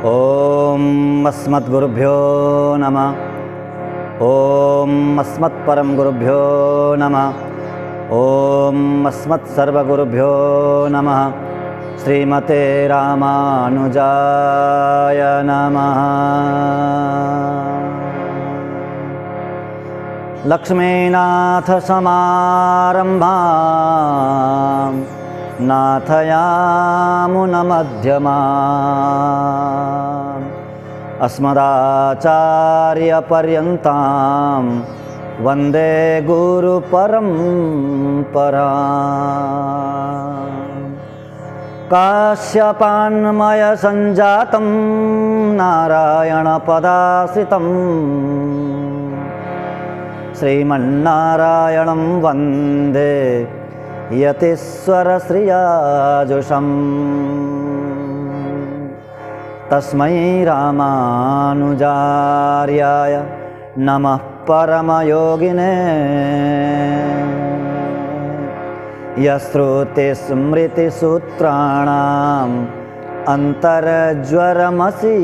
ओम अस्मद्गुरुभ्यो नमः। ओम अस्मत्परम गुरुभ्यो नमः। ओम अस्मत्सर्वगुरुभ्यो नमः। श्रीमते रामानुजाय नमः। लक्ष्मीनाथ समारंभां नाथयामुनमध्यमाम् अस्मदाचार्यपर्यन्तां वन्दे गुरुपरम्पराम्। काश्यपान्मयसञ्जातं नारायणपदाश्रितं श्रीमन्नारायणं वन्दे यतीश्वरश्रियाजुषम्। तस्मै रामानुजार्याय नमः परमयोगिने यश्रुतिस्मृतिसूत्राणाम् अन्तर्ज्वरमसि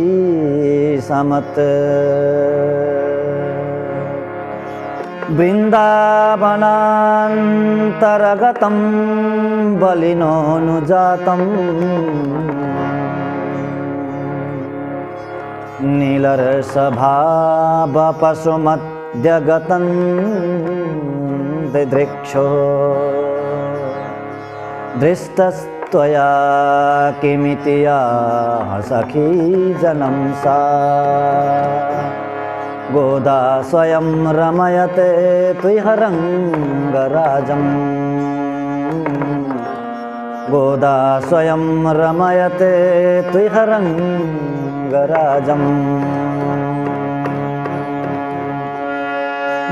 समत्। वृन्दावनान्तर्गतं बलिनोऽनुजातं नीलरसभावपशुमध्यगतं दिदृक्षो दृष्टस्त्वया किमिति या सखी जनं सा। गोदा स्वयं रमयते त्विहरङ्गराजम्। गोदा स्वयं रमयते त्विहरङ्गराजम्।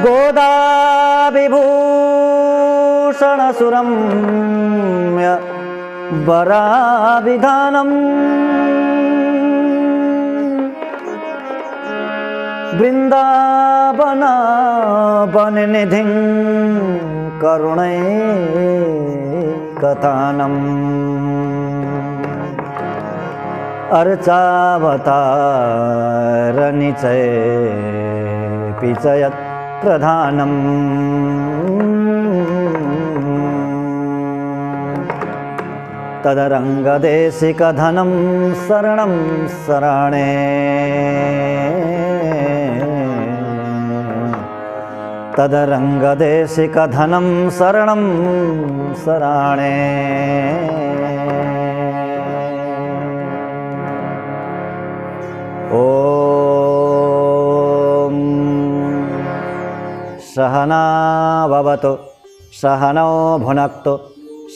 गोदा विभूषणसुरम्य वराविधानम्। वृन्दावनवननिधिं करुणैकतानम्। अर्चावतारनिचयेऽपि च यत्प्रधानम्। तदरङ्गदेशिकधनं शरणं शरणे। तदरङ्गदेशिकधनं शरणं शरणे। ॐ सहना भवतु सहनौ भुनक्तु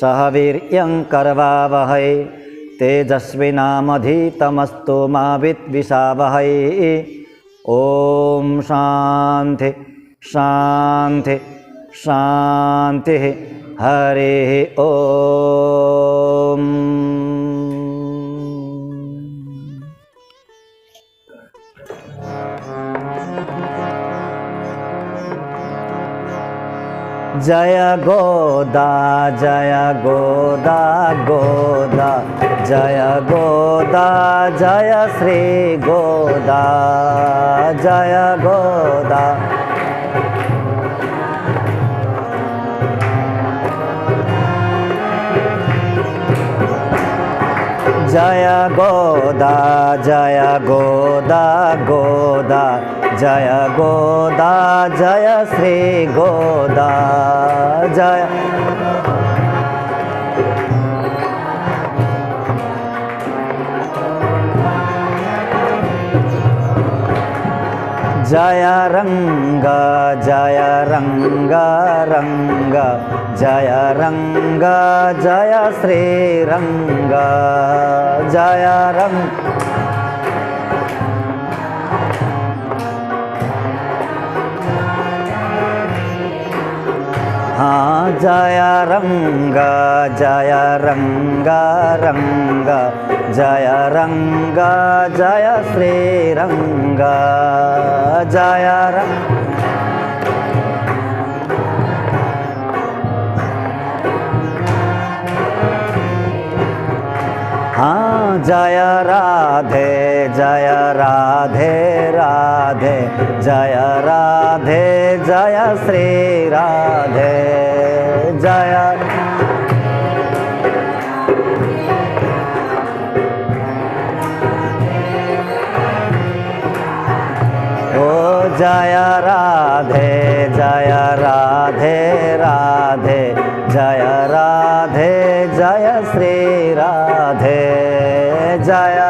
सह वीर्यं करवावहै तेजस्विनामधीतमस्तु मा विद्विषावहै। ॐ शान्ति शान्ति शान्तिः। हरिः ॐ। जय गोदा जय गोदा गोदा जय गोदा जय श्री गोदा जय गोदा। जय गोदा जय गोदा गोदा जय गोदा जय श्री गोदा जय। जय रंग जय रंग रंग जय रंग जय श्री रंग जय रंग। हाँ जय रंग जय रंग रंग जय रंग जय श्री रंग जय रंग। हाँ जय राधे जय राधे राधे जय राधे जय श्री राधे जय जय राधे राधे जय राधे जय श्री राधे जय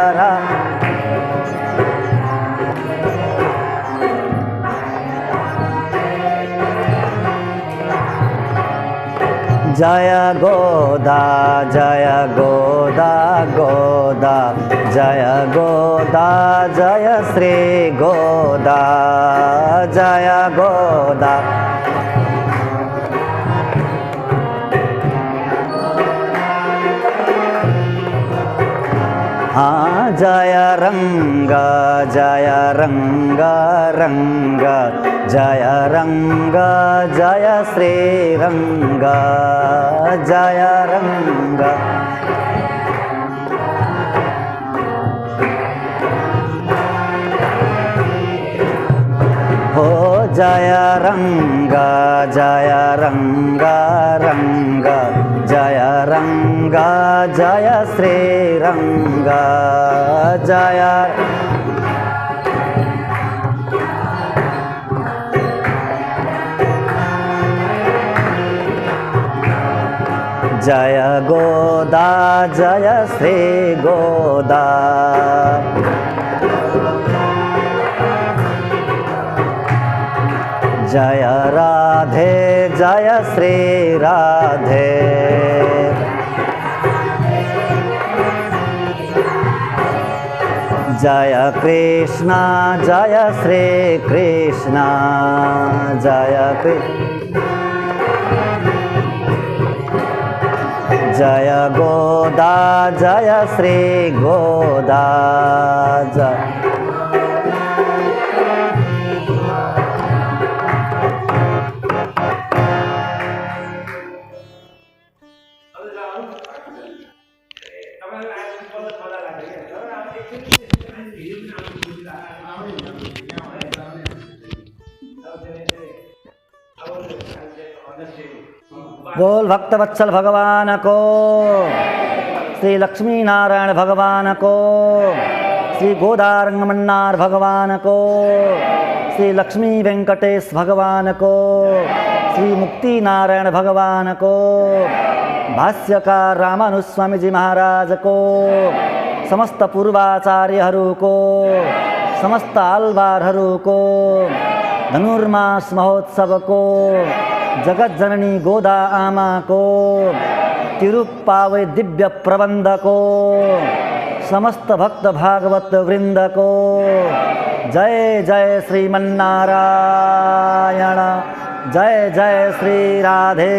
जय गोदा गोदा जय गोदा जय श्री गोदा जय गोदा हाँ जय रंग रंग जय रंग जय श्री रंग जय रंग हो जय रंग रंग जय रंग जय श्री रंग जय जय गोदा जय श्री गोदा जय राधे जय श्री राधे जय कृष्ण जय श्री कृष्ण जय जय गोदा जय श्री गोदा बोल भक्तवत्सल भगवान को, श्री लक्ष्मी नारायण भगवान को, श्री गोदारंग मन्नार भगवान को, श्री लक्ष्मी वेंकटेश भगवान को, श्री मुक्ति नारायण भगवान को, भाष्यकार रामानुज स्वामी जी महाराज को, समस्त पूर्वाचार्यहरू को, समस्त आलवारहरू को, धनुर्मास महोत्सव को, जगत जननी गोदा आमा को, तिरुप्पावै दिव्य प्रबंध को, समस्त भक्त भागवत वृंद को जय जय श्रीमन्नारायण, जय जय श्री राधे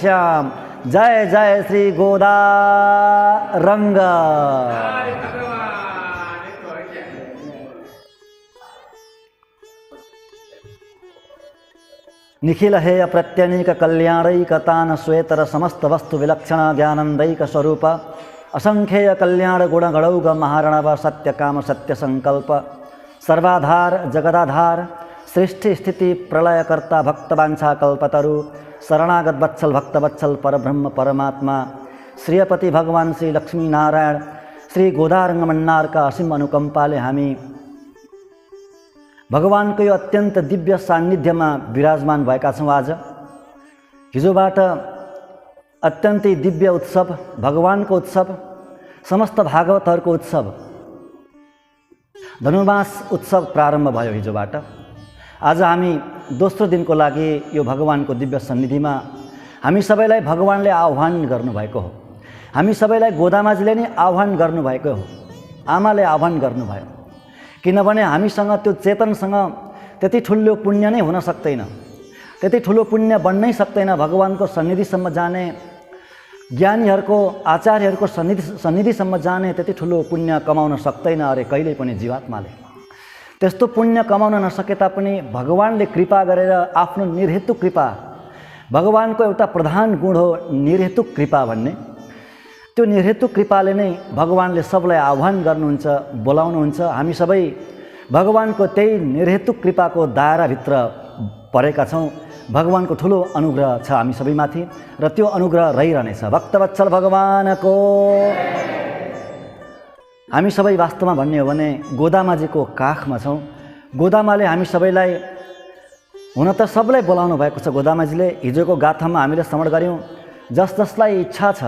श्याम, जय जय श्री गोदा रंग। निखिल हेय प्रत्यनीक कल्याणैकतान श्वेतर समस्त वस्तु विलक्षण ज्ञानंदैक स्वरूप, असंख्येय कल्याण गुण गणौघ महारणव सत्य काम सत्य संकल्प, सर्वाधार जगदाधार, सृष्टि स्थिति प्रलयकर्ता भक्तवांछा कल्पतरु, शरणागत वत्सल भक्तवत्सल परब्रह्म परमात्मा श्रीपति भगवान श्री लक्ष्मी नारायण श्री गोदारंग मन्नार का असीम अनुकंपाले हामी भगवानको यो अत्यन्त दिव्य सान्निध्यमा विराजमान भएका छौँ। आज हिजोबाट अत्यन्तै दिव्य उत्सव, भगवानको उत्सव, समस्त भागवतहरूको उत्सव, धनुर्मास उत्सव प्रारम्भ भयो हिजोबाट। आज हामी दोस्रो दिनको लागि यो भगवानको दिव्य सन्निधिमा हामी सबैलाई भगवानले आह्वान गर्नुभएको हो, हामी सबैलाई गोदामाजीले नै आह्वान गर्नुभएको हो, आमाले आह्वान गर्नुभयो। किनभने हामीसँग त्यो चेतनसँग त्यति ठुलो पुण्य नै हुन सक्दैन, त्यति ठुलो पुण्य बन्नै सक्दैन भगवानको सन्निधिसम्म जाने, ज्ञानीहरूको आचार्यहरूको सन्निधिसम्म जाने त्यति ठुलो पुण्य कमाउन सक्दैन अरे कहिल्यै पनि जीवात्माले। त्यस्तो पुण्य कमाउन नसके तापनि भगवानले कृपा गरेर आफ्नो निर्हेतुक कृपा, भगवानको एउटा प्रधान गुण हो निर्हेतुक कृपा भन्ने, त्यो निर्हेतु कृपाले नै भगवानले सबलाई आह्वान गर्नुहुन्छ, बोलाउनुहुन्छ। हामी सबै भगवानको त्यही निर्हेतु कृपाको दायराभित्र परेका छौँ। भगवानको ठुलो अनुग्रह छ हामी सबैमाथि र त्यो अनुग्रह रहिरहनेछ। भक्तवत्सल भगवानको हामी सबै वास्तवमा भन्ने हो भने गोदामाजीको काखमा छौँ। गोदामाले हामी सबैलाई, हुन त सबलाई बोलाउनु भएको छ गोदामाजीले। हिजोको गाथामा हामीले श्रवण गऱ्यौँ, जसलाई इच्छा छ,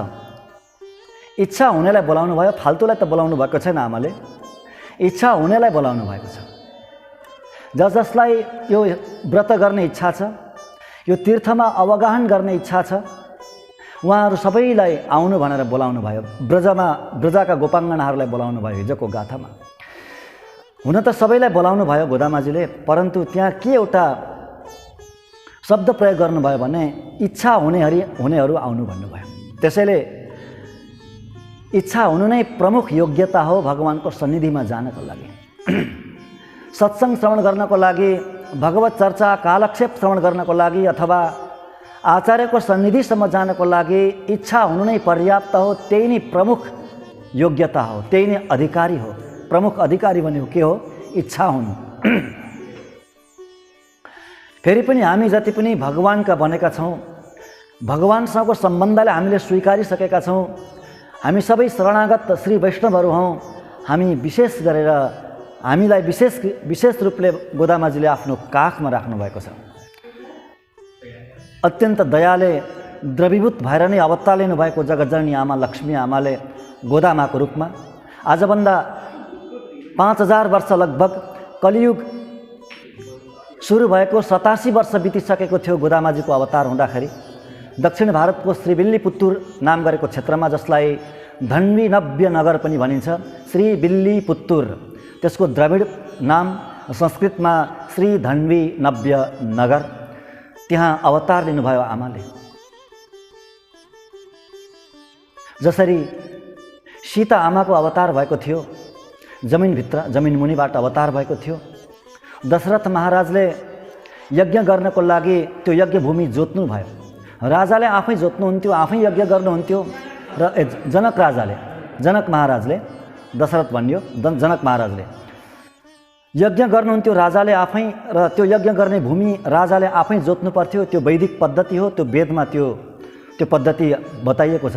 इच्छा हुनेलाई बोलाउनु भयो, फाल्तुलाई त बोलाउनु भएको छैन आमाले, इच्छा हुनेलाई बोलाउनु भएको छ। जसलाई यो व्रत गर्ने इच्छा छ, यो तीर्थमा अवगाहन गर्ने इच्छा छ, उहाँहरू सबैलाई आउनु भनेर बोलाउनु भयो। ब्रजका गोपाङ्गनाहरूलाई बोलाउनु भयो हिजोको गाथामा। हुन त सबैलाई बोलाउनु भयो गोदामाजीले, परन्तु त्यहाँ के एउटा शब्द प्रयोग गर्नुभयो भने इच्छा हुनेहरू आउनु भन्नुभयो। त्यसैले इच्छा हुनु नै प्रमुख योग्यता हो भगवानको सन्निधिमा जानको लागि। सत्सङ्ग श्रवण गर्नको लागि, भगवत चर्चा कालक्षेप श्रवण गर्नको लागि अथवा आचार्यको सन्निधिसम्म जानको लागि इच्छा हुनु नै पर्याप्त हो। त्यही नै प्रमुख योग्यता हो, त्यही नै अधिकारी हो। प्रमुख अधिकारी भनेको के हो? इच्छा हुनु। फेरि पनि हामी जति पनि भगवानका बनेका छौँ, भगवानसँगको सम्बन्धलाई हामीले स्वीकारिसकेका छौँ। हामी सबै शरणागत श्री वैष्णवहरू हौँ। हामी विशेष गरेर हामीलाई विशेष रूपले गोदामाजीले आफ्नो काखमा राख्नुभएको छ। अत्यन्त दयाले द्रवीभूत भएर नै अवतार लिनुभएको जगज्जननी आमा लक्ष्मी आमाले गोदामाको रूपमा आजभन्दा 5000 वर्ष लगभग कलियुग सुरु भएको 87 वर्ष बितिसकेको थियो गोदामाजीको अवतार हुँदाखेरि। दक्षिण भारतको श्रीविल्लीपुत्तुर नाम गरेको क्षेत्रमा, जसलाई धन्वी नव्य नगर पनि भनिन्छ, श्रीविल्लीपुत्तुर, त्यसको द्रविड नाम संस्कृतमा श्री धन्वी नव्य नगर, त्यहाँ अवतार लिनुभयो आमाले। जसरी सीता आमाको अवतार भएको थियो, जमिन मुनिबाट अवतार भएको थियो। दशरथ महाराजले यज्ञ गर्नको लागि त्यो यज्ञ भूमि जोत्नु भयो। राजाले आफै जोत्नुहुन्थ्यो, आफै यज्ञ गर्नुहुन्थ्यो र जनक महाराजले दशरथ भन्यो, जनक महाराजले यज्ञ गर्नुहुन्थ्यो राजाले आफै, र त्यो यज्ञ गर्ने भूमि राजाले आफै जोत्नु पर्थ्यो। त्यो वैदिक पद्धति हो, त्यो वेदमा त्यो पद्धति बताइएको छ।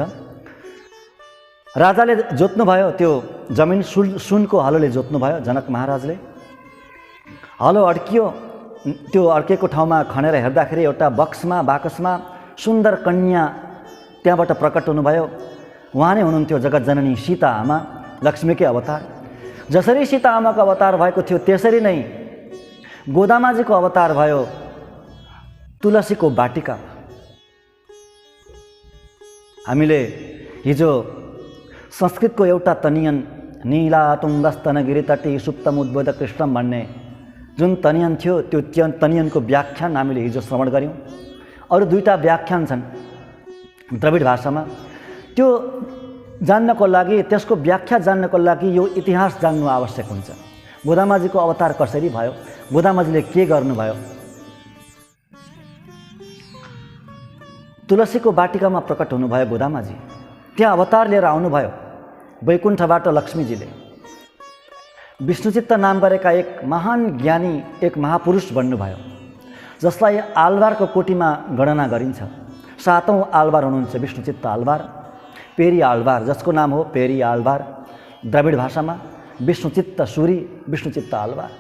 राजाले जोत्नुभयो त्यो जमिन, सुनको हलोले जोत्नुभयो जनक महाराजले। हलो अड्कियो, त्यो अड्केको ठाउँमा खनेर हेर्दाखेरि एउटा बाकसमा सुन्दर कन्या त्यहाँबाट प्रकट हुनुभयो। उहाँ नै हुनुहुन्थ्यो जगज्जननी सीता आमा, लक्ष्मीकै अवतार। जसरी सीता आमाको अवतार भएको थियो, त्यसरी नै गोदामाजीको अवतार भयो तुलसीको बाटिका। हामीले हिजो संस्कृतको एउटा तनियन, नीला तुङ्गस्तनगिरी तटी सुप्तमुद्बोध कृष्णम भन्ने जुन तनियन थियो, त्यो तनियनको व्याख्यान हामीले हिजो श्रवण गऱ्यौँ। अरू 2टा व्याख्यान छन् द्रविड भाषामा। त्यो जान्नको लागि, त्यसको व्याख्या जान्नको लागि यो इतिहास जान्नु आवश्यक हुन्छ। गोदामाजीको अवतार कसरी भयो, गोदामाजीले के गर्नुभयो। तुलसीको बाटिकामा प्रकट हुनुभयो गोदामाजी। त्यहाँ अवतार लिएर आउनुभयो वैकुण्ठबाट लक्ष्मीजीले। विष्णुचित्त नाम गरेका एक महान ज्ञानी, एक महापुरुष बन्नुभयो, जसलाई आलवारको कोटीमा गणना गरिन्छ। 7औं आलवार हुनुहुन्छ विष्णुचित्त आलवार, पेरी आलवार, जसको नाम हो पेरी आलवार द्रविड भाषामा, विष्णुचित्त सूरी, विष्णुचित्त आलवार।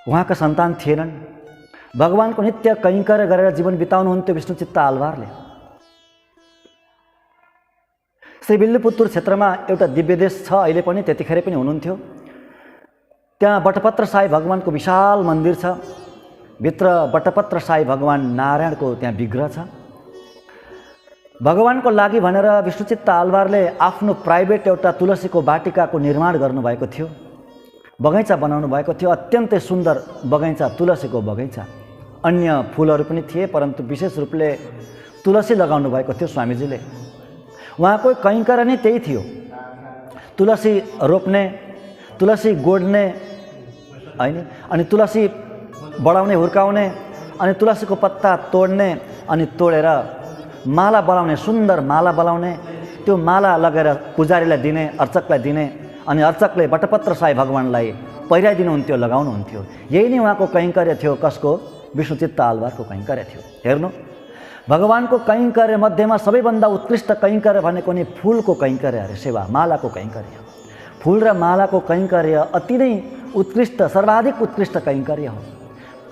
उहाँका सन्तान थिएनन्। भगवानको नित्य कैङ्कर्य गरेर जीवन बिताउनुहुन्थ्यो विष्णुचित्त आलवारले। श्रीविल्लीपुत्तुर क्षेत्रमा एउटा दिव्य देश छ, अहिले पनि, त्यतिखेर पनि हुनुहुन्थ्यो। त्यहाँ बटपत्र साई भगवानको विशाल मन्दिर छ। भित्र बटपत्र साई भगवान नारायणको त्यहाँ विग्रह छ। भगवानको लागि भनेर विष्णुचित्त आलवारले आफ्नो प्राइभेट एउटा तुलसीको बाटिकाको निर्माण गर्नुभएको थियो, बगैँचा बनाउनु भएको थियो। अत्यन्तै सुन्दर बगैँचा, तुलसीको बगैँचा। अन्य फुलहरू पनि थिए, परन्तु विशेष रूपले तुलसी लगाउनु भएको थियो स्वामीजीले। उहाँको कैङ्कर्य नै त्यही थियो, तुलसी रोप्ने, तुलसी गोड्ने, हैन, अनि तुलसी बढाउने, हुर्काउने, अनि तुलसीको पत्ता तोड्ने, अनि तोडेर माला बनाउने, सुन्दर माला बनाउने, त्यो माला लगेर पुजारीलाई दिने, अर्चकलाई दिने, अनि अर्चकले बटपत्र साई भगवान्लाई पहिराइदिनुहुन्थ्यो, लगाउनुहुन्थ्यो। यही नै उहाँको कैङ्कर्य थियो। कसको? विष्णुचित्त आलवारको कैङ्कर्य थियो। हेर्नु, भगवानको कैङ्कर्य मध्येमा सबैभन्दा उत्कृष्ट कैङ्कर्य भनेको नि फुलको कैङ्कर्य अरे, सेवा, मालाको कैङ्कर्य। फुल र मालाको कैङ्कर्य अति नै उत्कृष्ट, सर्वाधिक उत्कृष्ट कैङ्कर्य हो।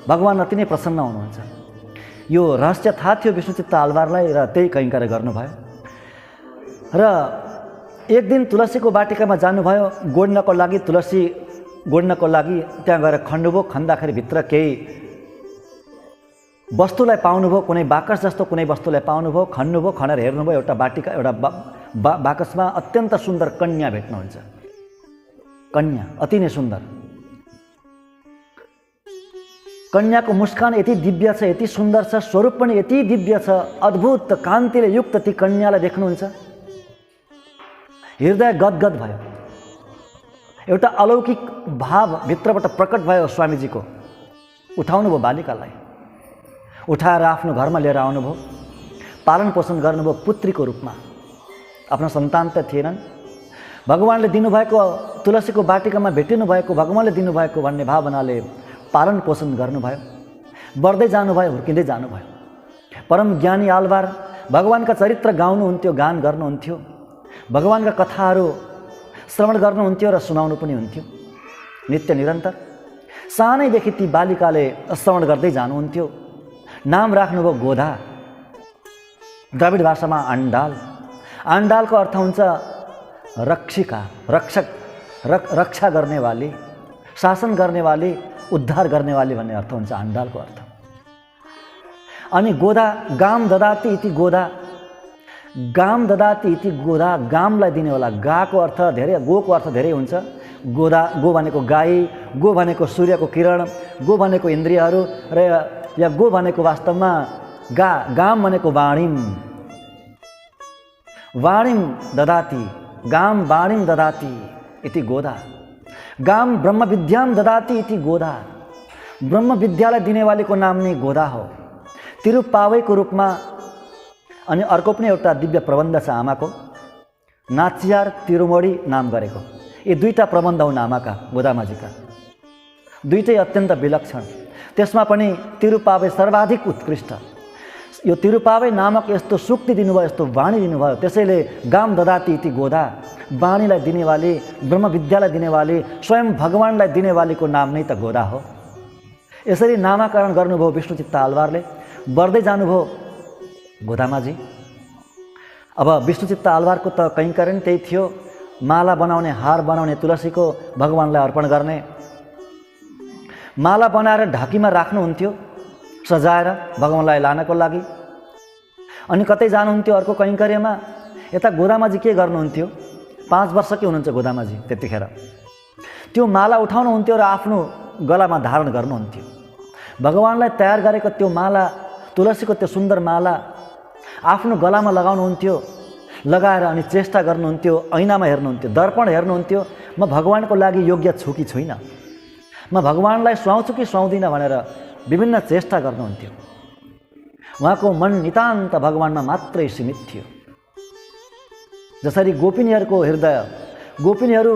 भगवान अति नै प्रसन्न हुनुहुन्छ। यो रहस्य थाहा थियो विष्णुचित्त आलवारलाई र त्यही कैङ्कर्य गर्नुभयो। र एक दिन तुलसीको बाटिकामा जानुभयो गोड्नको लागि, तुलसी गोड्नको लागि त्यहाँ गएर खन्नुभयो। खन्दाखेरि भित्र केही वस्तुलाई पाउनुभयो, कुनै बाकस जस्तो कुनै वस्तुलाई पाउनुभयो, खन्नुभयो। खनेर हेर्नुभयो, एउटा बाटिका, एउटा बाकसमा अत्यन्त सुन्दर कन्या भेट्नुहुन्छ। कन्या अति नै सुन्दर। कन्याको मुस्कान यति दिव्य छ, यति सुन्दर छ, स्वरूप पनि यति दिव्य छ, अद्भुत कान्तिले युक्त ती कन्यालाई देख्नुहुन्छ, हृदय गदगद भयो। एउटा अलौकिक भाव भित्रबाट प्रकट भयो स्वामीजीको। उठाउनुभयो बालिकालाई, उठाएर आफ्नो घरमा लिएर आउनुभयो, पालन पोषण गर्नुभयो पुत्रीको रूपमा। आफ्नो सन्तान त थिएनन्, भगवानले दिनुभएको, तुलसीको बाटिकामा भेटिनु भएको भगवानले दिनुभएको भन्ने भावनाले पालन पोषण गर्नुभयो। बढ्दै जानुभयो, हुर्किँदै जानुभयो। परम ज्ञानी आलवार भगवानका चरित्र गाउनुहुन्थ्यो, गान गर्नुहुन्थ्यो, भगवानका कथाहरू श्रवण गर्नुहुन्थ्यो र सुनाउनु पनि हुन्थ्यो नित्य निरन्तर। सानैदेखि ती बालिकाले श्रवण गर्दै जानुहुन्थ्यो। नाम राख्नुभयो गोधा, द्राविड भाषामा आण्डाल। आण्डालको अर्थ हुन्छ रक्षिका, रक्षक, रक्षा गर्नेवाली, शासन गर्नेवाली, उद्धार गर्नेवाली भन्ने अर्थ हुन्छ आण्डालको अर्थ। अनि गोधा, गाम ददाति इति गोधा, गाम ददाति इति गोधा, गामलाई दिनेवाला। गाको अर्थ धेरै, गोको अर्थ धेरै हुन्छ। गोधा, गो भनेको गाई, गो भनेको सूर्यको किरण, गो भनेको इन्द्रियहरू, र या गो भनेको वास्तवमा गाम भनेको वाणीम, वाणीम ददाति, गाम वाणीम ददाति इति गोधा। गाम ब्रह्म विद्याम ददाति इति गोधा, ब्रह्म विद्यालाई दिनेवालीको नाम नै गोधा हो। तिरुपावैको रूपमा। अनि अर्को पनि एउटा दिव्य प्रबन्ध छ आमाको, नाचियार तिरुमोडी नाम गरेको। यी दुईटा प्रबन्ध हुन् आमाका, गोदामाजीका, दुईटै अत्यन्त विलक्षण। त्यसमा पनि तिरुपावै सर्वाधिक उत्कृष्ट। यो तिरुपावै नामक यस्तो सुक्ति दिनुभयो, यस्तो वाणी दिनुभयो। त्यसैले गाम ददाति इति गोधा, वाणीलाई दिनेवाली, ब्रह्म विद्यालाई दिनेवाली, स्वयं भगवानलाई दिनेवालीको नाम नै त गोधा हो। यसरी नामाकरण गर्नुभयो विष्णुचित्त आलवारले। बढ्दै जानुभयो गोदामाजी। अब विष्णुचित्त आलवारको त कैङ्कर्य त्यही थियो, माला बनाउने, हार बनाउने, तुलसीको भगवानलाई अर्पण गर्ने। माला बनाएर ढाकीमा राख्नुहुन्थ्यो सजाएर भगवानलाई लानको लागि। अनि कतै जानुहुन्थ्यो अर्को कैङ्कर्यमा। यता गोदामाजी के गर्नुहुन्थ्यो? 5 वर्षकै हुनुहुन्छ गोदामाजी त्यतिखेर। त्यो माला उठाउनुहुन्थ्यो र आफ्नो गलामा धारण गर्नुहुन्थ्यो। भगवानलाई तयार गरेको त्यो माला, तुलसीको त्यो सुन्दर माला आफ्नो गलामा लगाउनुहुन्थ्यो। लगाएर अनि चेष्टा गर्नुहुन्थ्यो, ऐनामा हेर्नुहुन्थ्यो, दर्पण हेर्नुहुन्थ्यो, म भगवानको लागि योग्य छु कि छुइनँ, म भगवानलाई सुहाउँछु कि सुहाउँदिनँ भनेर विभिन्न चेष्टा गर्नुहुन्थ्यो। उहाँको मन नितान्त भगवानमा मात्रै सीमित थियो। जसरी गोपिनीहरूको हृदय, गोपिनीहरू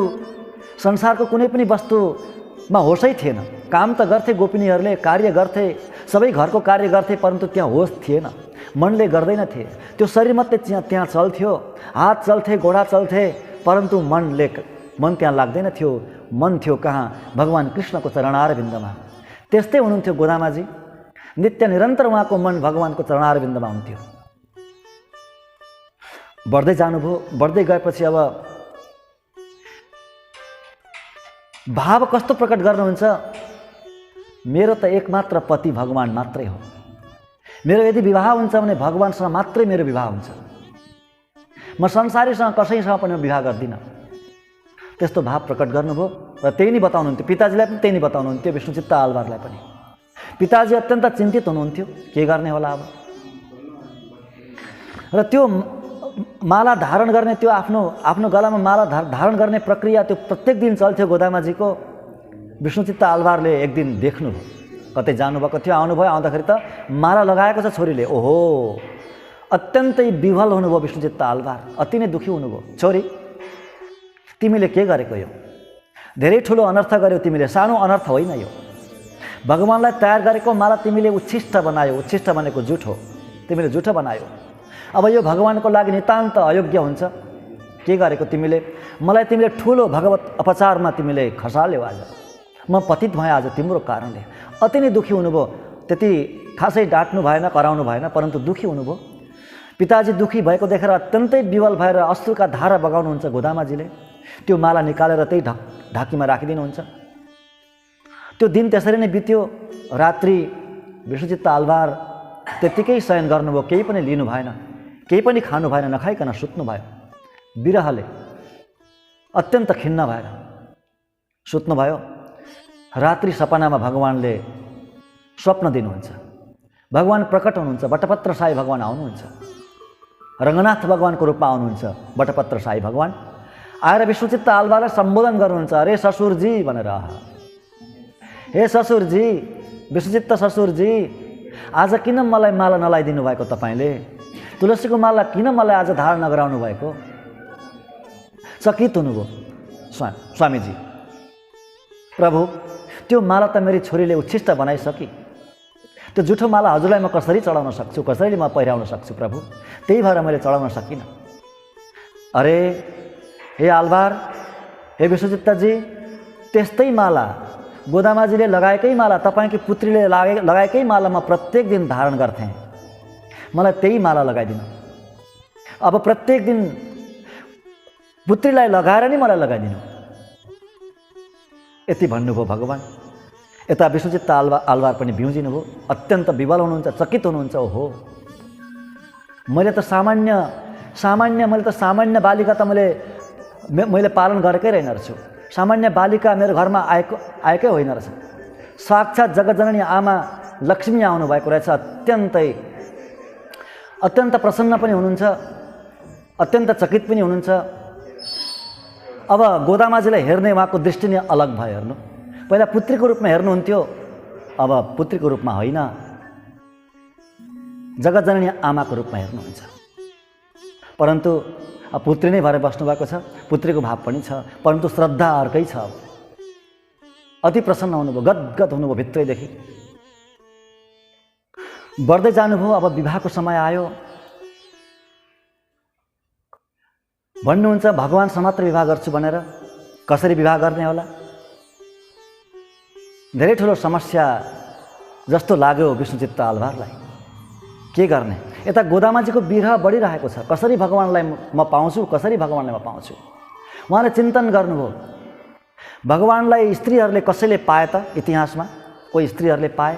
संसारको कुनै पनि वस्तुमा होसै थिएन। काम त गर्थे गोपिनीहरूले, कार्य गर्थे, सबै घरको कार्य गर्थे, परन्तु त्यहाँ होस थिएन, मनले गर्दैनथे। त्यो शरीर मात्रै त्यहाँ चल्थ्यो, हात चल्थे, घोडा चल्थे, परन्तु मन त्यहाँ लाग्दैन थियो। मन थियो कहाँ? भगवान कृष्णको चरणारविन्दमा। त्यस्तै हुनुहुन्थ्यो गोदामाजी। नित्य निरन्तर उहाँको मन भगवानको चरणारविन्दमा हुन्थ्यो। बढ्दै जानुभयो। बढ्दै गएपछि अब भाव कस्तो प्रकट गर्नुहुन्छ? मेरो त एकमात्र पति भगवान मात्रै हो। मेरो यदि विवाह हुन्छ भने भगवानसँग मात्रै मेरो विवाह हुन्छ। म संसारीसँग कसैसँग पनि विवाह गर्दिनँ। त्यस्तो भाव प्रकट गर्नुभयो र त्यही नै बताउनुहुन्थ्यो। पिताजीलाई पनि त्यही नै बताउनुहुन्थ्यो, विष्णुचित्त आलवारलाई पनि। पिताजी अत्यन्त चिन्तित हुनुहुन्थ्यो, के गर्ने होला अब। र त्यो माला धारण गर्ने, त्यो आफ्नो गलामा माला धारण गर्ने प्रक्रिया त्यो प्रत्येक दिन चल्थ्यो गोदामाजीको। विष्णुचित्त आलवारले एक दिन देख्नुभयो, कतै जानुभएको थियो, आउनुभयो। आउँदाखेरि त माला लगाएको छ छोरीले। ओहो, अत्यन्तै विह्वल हुनुभयो विष्णुचित्त आलवार। अति नै दुःखी हुनुभयो। छोरी, तिमीले के गरेको यो? धेरै ठुलो अनर्थ गर्यौ तिमीले, सानो अनर्थ होइन यो। भगवानलाई तयार गरेको माला तिमीले उच्छिष्ट बनायो। उच्छिष्ट भनेको जुठो, तिमीले जुठो बनायो। अब यो भगवानको लागि नितान्त अयोग्य हुन्छ। के गरेको तिमीले? मलाई तिमीले ठुलो भगवत अपचारमा तिमीले खसाल्यौ। आज म पतित भएँ आज तिम्रो कारणले। अति नै दुःखी हुनुभयो। त्यति खासै डाँट्नु भएन, कराउनु भएन, परन्तु दुःखी हुनुभयो। पिताजी दुःखी भएको देखेर अत्यन्तै विवल भएर अश्रुका धारा बगाउनुहुन्छ गोदामाजीले। त्यो माला निकालेर त्यही ढाकीमा राखिदिनुहुन्छ। त्यो दिन त्यसरी नै बित्यो। रात्रि विष्णुचित्त आलवार त्यत्तिकै शयन गर्नुभयो। केही पनि लिनु भएन, केही पनि खानु भएन, नखाइकन सुत्नु भयो। विरहले अत्यन्त खिन्न भएर सुत्नुभयो। रात्रि सपनामा भगवानले स्वप्न दिनुहुन्छ। भगवान प्रकट हुनुहुन्छ। बटपत्र साई भगवान आउनुहुन्छ। रङ्गनाथ भगवानको रूपमा आउनुहुन्छ बटपत्र साई भगवान। आएर विष्णुचित्त आलवारलाई सम्बोधन गर्नुहुन्छ। अरे ससुरजी भनेर, हे ससुरजी, विष्णुचित्त ससुरजी, आज किन मलाई माला नलाइदिनु भएको तपाईँले? तुलसीको माला किन मलाई आज धारण नगराउनु भएको? चकित हुनुभयो स्वामीजी। प्रभु, त्यो माला त मेरी छोरीले उच्छिष्ट बनाइसकी। त्यो जुठो माला हजुरलाई म कसरी चढाउन सक्छु? कसरी म पहिराउन सक्छु प्रभु? त्यही भएर मैले चढाउन सकिनँ। अरे हे आलवार, हे विश्वचित्तजी, त्यस्तै माला गोदामाजीले लगाएकै माला, तपाईँकी पुत्रीले लगाएकै माला म प्रत्येक दिन धारण गर्थेँ। मलाई त्यही माला लगाइदिनु। अब प्रत्येक दिन पुत्रीलाई लगाएर नि मलाई लगाइदिनु। यति भन्नुभयो भगवान। यता विश्वचित्त आलवार पनि बिउजिनु भयो। अत्यन्त विवल हुनुहुन्छ, चकित हुनुहुन्छ। ओहो, मैले त सामान्य बालिका त मैले पालन गरेकै रहेन रहेछु। सामान्य बालिका मेरो घरमा आएकै होइन रहेछ। साक्षात् जगतजननी आमा लक्ष्मी आउनुभएको रहेछ। अत्यन्त प्रसन्न पनि हुनुहुन्छ, अत्यन्त चकित पनि हुनुहुन्छ। अब गोदामाजीलाई हेर्ने उहाँको दृष्टि नै अलग भयो। हेर्नु, पहिला पुत्रीको रूपमा हेर्नुहुन्थ्यो, अब पुत्रीको रूपमा होइन, जगतजननी आमाको रूपमा हेर्नुहुन्छ। परन्तु अब पुत्री नै भएर बस्नुभएको छ। पुत्रीको भाव पनि छ, परन्तु श्रद्धा अर्कै छ। अति प्रसन्न हुनुभयो, गदगद हुनुभयो भित्रैदेखि। बढ्दै जानुभयो। अब विवाहको समय आयो। भन्नुहुन्छ भगवानसँग मात्र विवाह गर्छु भनेर। कसरी विवाह गर्ने होला? धेरै ठुलो समस्या जस्तो लाग्यो विष्णुचित्त आलवारलाई। के गर्ने? यता गोदामाजीको विरह बढिरहेको छ। कसरी भगवानलाई म पाउँछु? कसरी भगवानलाई म पाउँछु? उहाँले चिन्तन गर्नुभयो। भगवानलाई स्त्रीहरूले कसैले पाए त? इतिहासमा कोही स्त्रीहरूले पाए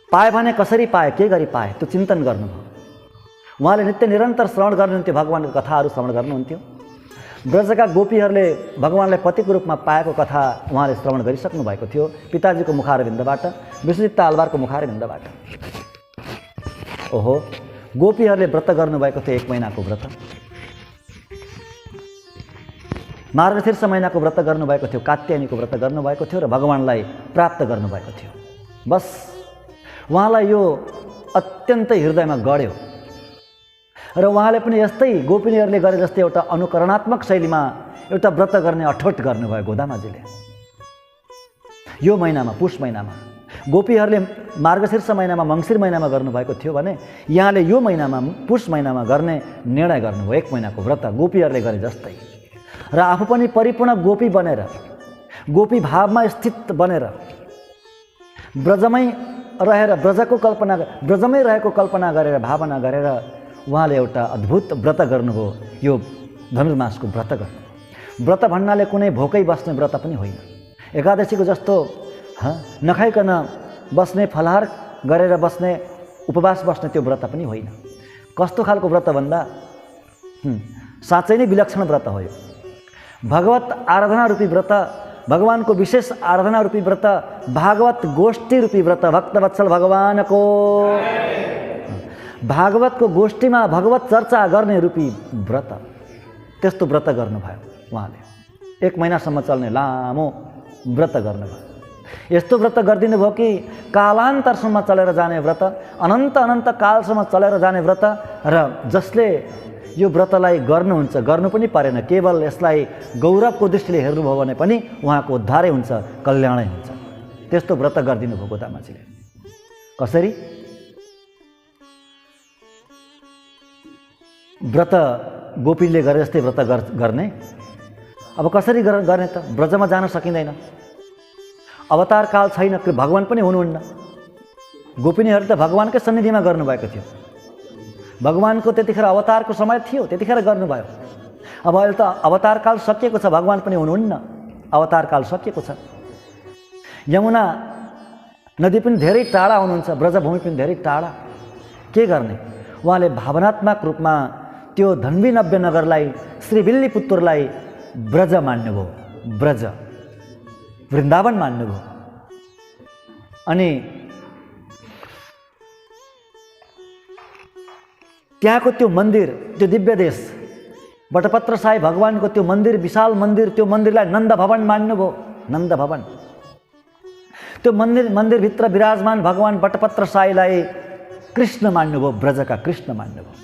भने कसरी पाए, के गरी पाए? त्यो चिन्तन गर्नुभयो। उहाँले नित्य निरन्तर श्रवण गर्नुहुन्थ्यो, भगवानको कथाहरू श्रवण गर्नुहुन्थ्यो। ब्रजका गोपीहरूले भगवानलाई पतिको रूपमा पाएको कथा उहाँले श्रवण गरिसक्नु भएको थियो, पिताजीको मुखारविन्दबाट, विष्णुचित्त आलवारको मुखारविन्दबाट। ओहो, गोपीहरूले व्रत गर्नुभएको थियो, 1 महिनाको व्रत। मार्गशीर्ष महिनाको व्रत गर्नुभएको थियो, कात्यायनीको व्रत गर्नुभएको थियो र भगवानलाई प्राप्त गर्नुभएको थियो। बस उहाँलाई यो अत्यन्तै हृदयमा गढ्यो र उहाँले पनि यस्तै गोपिनीहरूले गरे जस्तै एउटा अनुकरणात्मक शैलीमा एउटा व्रत गर्ने अठोट गर्नुभयो गोदामाजीले। यो महिनामा, पुष महिनामा, गोपीहरूले मार्गशीर्ष महिनामा, मङ्सिर महिनामा गर्नुभएको थियो भने यहाँले यो महिनामा, पुष महिनामा गर्ने निर्णय गर्नुभयो। 1 महिनाको व्रत गोपीहरूले गरे जस्तै र आफू पनि परिपूर्ण गोपी बनेर, गोपी भावमा स्थित बनेर, ब्रजमै रहेको कल्पना गरेर, भावना गरेर उहाँले एउटा अद्भुत व्रत गर्नुभयो। यो धनुर्मासको व्रत गर्नु। व्रत भन्नाले कुनै भोकै बस्ने व्रत पनि होइन। एकादशीको जस्तो नखाइकन बस्ने, फलाहार गरेर बस्ने, उपवास बस्ने त्यो व्रत पनि होइन। कस्तो खालको व्रत भन्दा साँच्चै नै विलक्षण व्रत हो यो। भगवत आराधना रूपी व्रत, भगवानको विशेष आराधना रूपी व्रत, भागवत गोष्ठी रूपी व्रत, भक्तवत्सल भगवानको भागवतको गोष्ठीमा भगवत चर्चा गर्ने रूपी व्रत। त्यस्तो व्रत गर्नुभयो उहाँले। 1 महिनासम्म चल्ने लामो व्रत गर्नुभयो। यस्तो व्रत गरिदिनु भयो कि कालान्तरसम्म चलेर जाने व्रत, अनन्त अनन्त कालसम्म चलेर जाने व्रत, र जसले यो व्रतलाई गर्नुहुन्छ, गर्नु पनि परेन, केवल यसलाई गौरवको दृष्टिले हेर्नुभयो भने पनि उहाँको उद्धारै हुन्छ, कल्याणै हुन्छ। त्यस्तो व्रत गरिदिनु भयो गोदामाजीले। कसरी? व्रत गोपीले गरे जस्तै व्रत गर्ने? अब कसरी गर्ने त? ब्रजमा जान सकिँदैन, अवतार काल छैन, भगवान पनि हुनुहुन्न। गोपिनीहरू त भगवानकै सन्निधिमा गर्नुभएको थियो, भगवानको त्यतिखेर अवतारको समय थियो, त्यतिखेर गर्नुभयो। अब अहिले त अवतार काल सकिएको छ, भगवान पनि हुनुहुन्न, अवतार काल सकिएको छ। यमुना नदी पनि धेरै टाढा हुनुहुन्छ, ब्रजभूमि पनि धेरै टाढा। के गर्ने? उहाँले भावनात्मक रूपमा त्यो धन्वी नव्य नगरलाई, श्रीविल्लीपुत्रलाई ब्रज मान्नुभयो, ब्रज वृन्दावन मान्नुभयो। अनि त्यहाँको त्यो मन्दिर, त्यो दिव्य देश, बटपत्र साई भगवानको त्यो मन्दिर, विशाल मन्दिर, त्यो मन्दिरलाई नन्द भवन मान्नुभयो, नन्द भवन। त्यो मन्दिरभित्र विराजमान भगवान बटपत्र साईलाई कृष्ण मान्नुभयो, ब्रजका कृष्ण मान्नुभयो।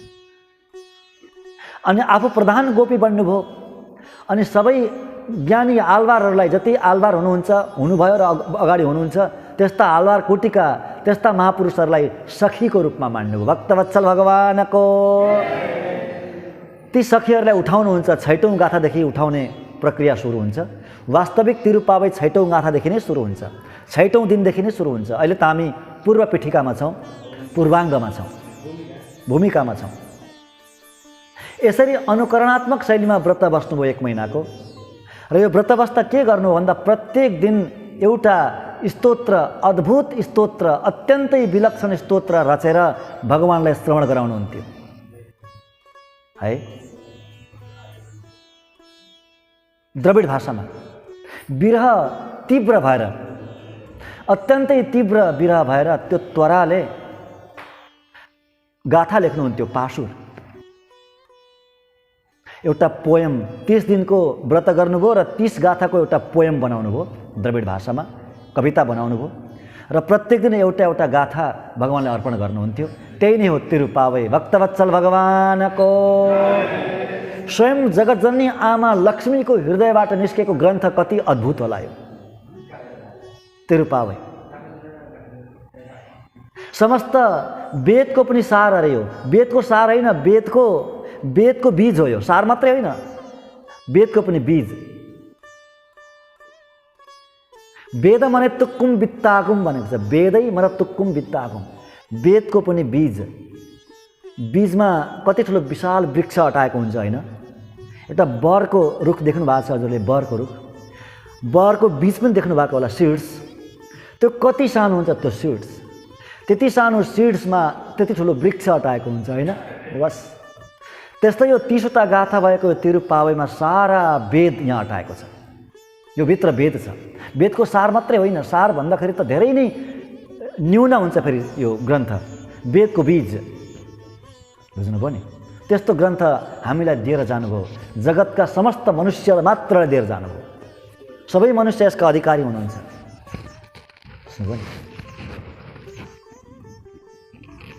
अनि आफू प्रधान गोपी बन्नुभयो। अनि सबै ज्ञानी आलवारहरूलाई, जति आलवार हुनुभयो र अगाडि हुनुहुन्छ, त्यस्ता आलवार कोटिका, त्यस्ता महापुरुषहरूलाई सखीको रूपमा मान्नुभयो। भक्तवत्सल भगवानको ती सखीहरूलाई उठाउनुहुन्छ। 6औं गाथादेखि उठाउने प्रक्रिया सुरु हुन्छ। वास्तविक तिरुपावई 6औं गाथादेखि नै सुरु हुन्छ, 6औं दिनदेखि नै सुरु हुन्छ। अहिले त हामी पूर्व पीठिकामा छौँ, पूर्वाङ्गमा छौँ, भूमिकामा छौँ। यसरी अनुकरणात्मक शैलीमा व्रत बस्नुभयो 1 महिनाको। र यो व्रत बस्दा के गर्नु भन्दा प्रत्येक दिन एउटा स्तोत्र, अद्भुत स्तोत्र, अत्यन्तै विलक्षण स्तोत्र रचेर भगवानलाई श्रवण गराउनुहुन्थ्यो है, द्रविड भाषामा। विरह तीव्र भएर, अत्यन्तै तीव्र विरह भएर त्यो त्वराले गाथा लेख्नुहुन्थ्यो, पाशुर, एउटा पोयम। 30 दिनको व्रत गर्नुभयो र 30 गाथाको एउटा पोयम बनाउनु भयो, द्रविड भाषामा कविता बनाउनु भयो। र प्रत्येक दिन एउटा एउटा गाथा भगवानलाई अर्पण गर्नुहुन्थ्यो। त्यही नै हो तिरुपावई। भक्तवत्सल भगवानको स्वयं जगतजननी आमा लक्ष्मीको हृदयबाट निस्केको ग्रन्थ कति अद्भुत होला यो तिरुपावई। समस्त वेदको पनि सार अरे यो। वेदको सार होइन, वेदको बीज हो यो। सार मात्रै होइन, वेदको पनि बीज। वेद मने तुक्कुम वित्ताकुम भनेको छ। वेदै मन तुक्कुम वित्ताकुम, वेदको पनि बीज। बीजमा कति ठुलो विशाल वृक्ष अटाएको हुन्छ होइन। एउटा बरको रुख देख्नु भएको छ हजुरले, बरको रुख, बरको बीज पनि देख्नु भएको होला, सिड्स। त्यो कति सानो हुन्छ त्यो सिड्स। त्यति सानो सिड्समा त्यति ठुलो वृक्ष अटाएको हुन्छ होइन। बस त्यस्तै यो 30वटा गाथा भएको तिरुपावईमा सारा वेद यहाँ अटाएको छ। यो भित्र वेद छ। वेदको सार मात्रै होइन, सार भन्दाखेरि त धेरै नै न्यून हुन्छ फेरि यो ग्रन्थ। वेदको बीज, बुझ्नुभयो नि। त्यस्तो ग्रन्थ हामीलाई दिएर जानुभयो, जगतका समस्त मनुष्यलाई मात्रलाई दिएर जानुभयो। सबै मनुष्य यसका अधिकारी हुनुहुन्छ, बुझ्नुभयो नि।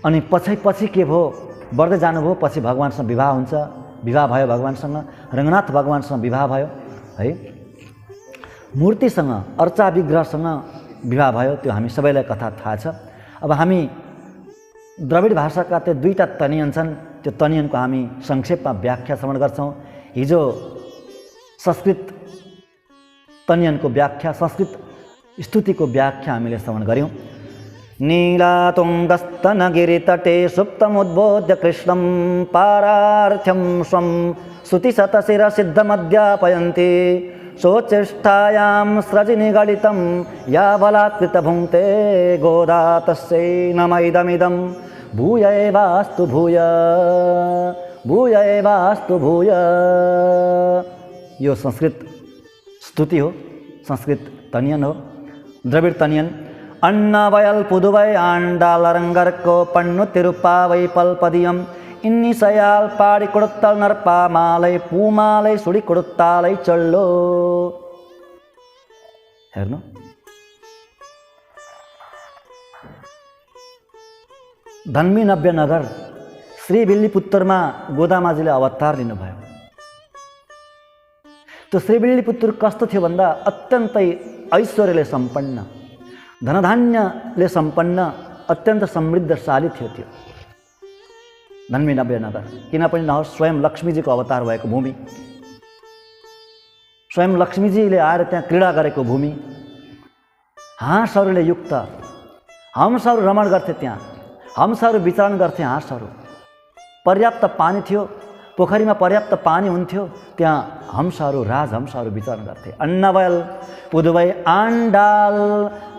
अनि पछि के भयो, बढ्दै जानुभयो। पछि भगवानसँग विवाह हुन्छ, विवाह भयो भगवानसँग, रङ्गनाथ भगवानसँग विवाह भयो है। मूर्तिसँग, अर्चा विग्रहसँग विवाह भयो, त्यो हामी सबैलाई कथा थाहा छ। अब हामी द्रविड भाषाका त्यो 2टा तनियन छन्, त्यो तनियनको हामी संक्षेपमा व्याख्या श्रवण गर्छौँ। हिजो संस्कृत तनियनको व्याख्या, संस्कृत स्तुतिको व्याख्या हामीले श्रवण गऱ्यौँ। नीलातुङ्गस्तनगिरितटे सुप्तमुद्बोध्य कृष्णं पारार्थ्यं स्वं स्तुतिशतशिरसिद्धमध्यापयन्ति सोचेष्टायां स्रजिनिगलितं या बलात्कृत भुङ्क्ते गोदा तस्यै नमैदमिदं भूय एवास्तु भूय, भूय एवास्तु भूय। यो संस्कृत स्तुति हो, संस्कृत तनियन हो, द्रविड तनियन। अन्नवयल पुदुवै आण्डालरङ्गर्को पण्णु तिरुपावै पल्पदियम इन्निसयाल पाडी कुडुत्तल नर्पा मालै पूमालै सुडी कुडुत्तालै चल्लो। हेर्नु, धन्मी नव्य नगर श्री विल्लीपुत्तरमा गोदामाजीले अवतार लिनुभयो। त्यो श्री विल्लीपुत्तुर कस्तो थियो भन्दा अत्यन्तै ऐश्वर्यले सम्पन्न, धनधान्यले सम्पन्न, अत्यन्त समृद्धशाली थियो त्यो धन्मी नव्य नगर। किन पनि नहोस्, स्वयं लक्ष्मीजीको अवतार भएको भूमि, स्वयं लक्ष्मीजीले आएर त्यहाँ क्रीडा गरेको भूमि, हाँसहरूले युक्त, हंसहरू रमण गर्थे त्यहाँ, हंसहरू विचरण गर्थे हाँसहरू। पर्याप्त पानी थियो, पोखरीमा पर्याप्त पानी हुन्थ्यो, त्यहाँ हंसहरू, राजहंसहरू विचरण गर्थे। अन्नवयल पुदुवै आण्डाल,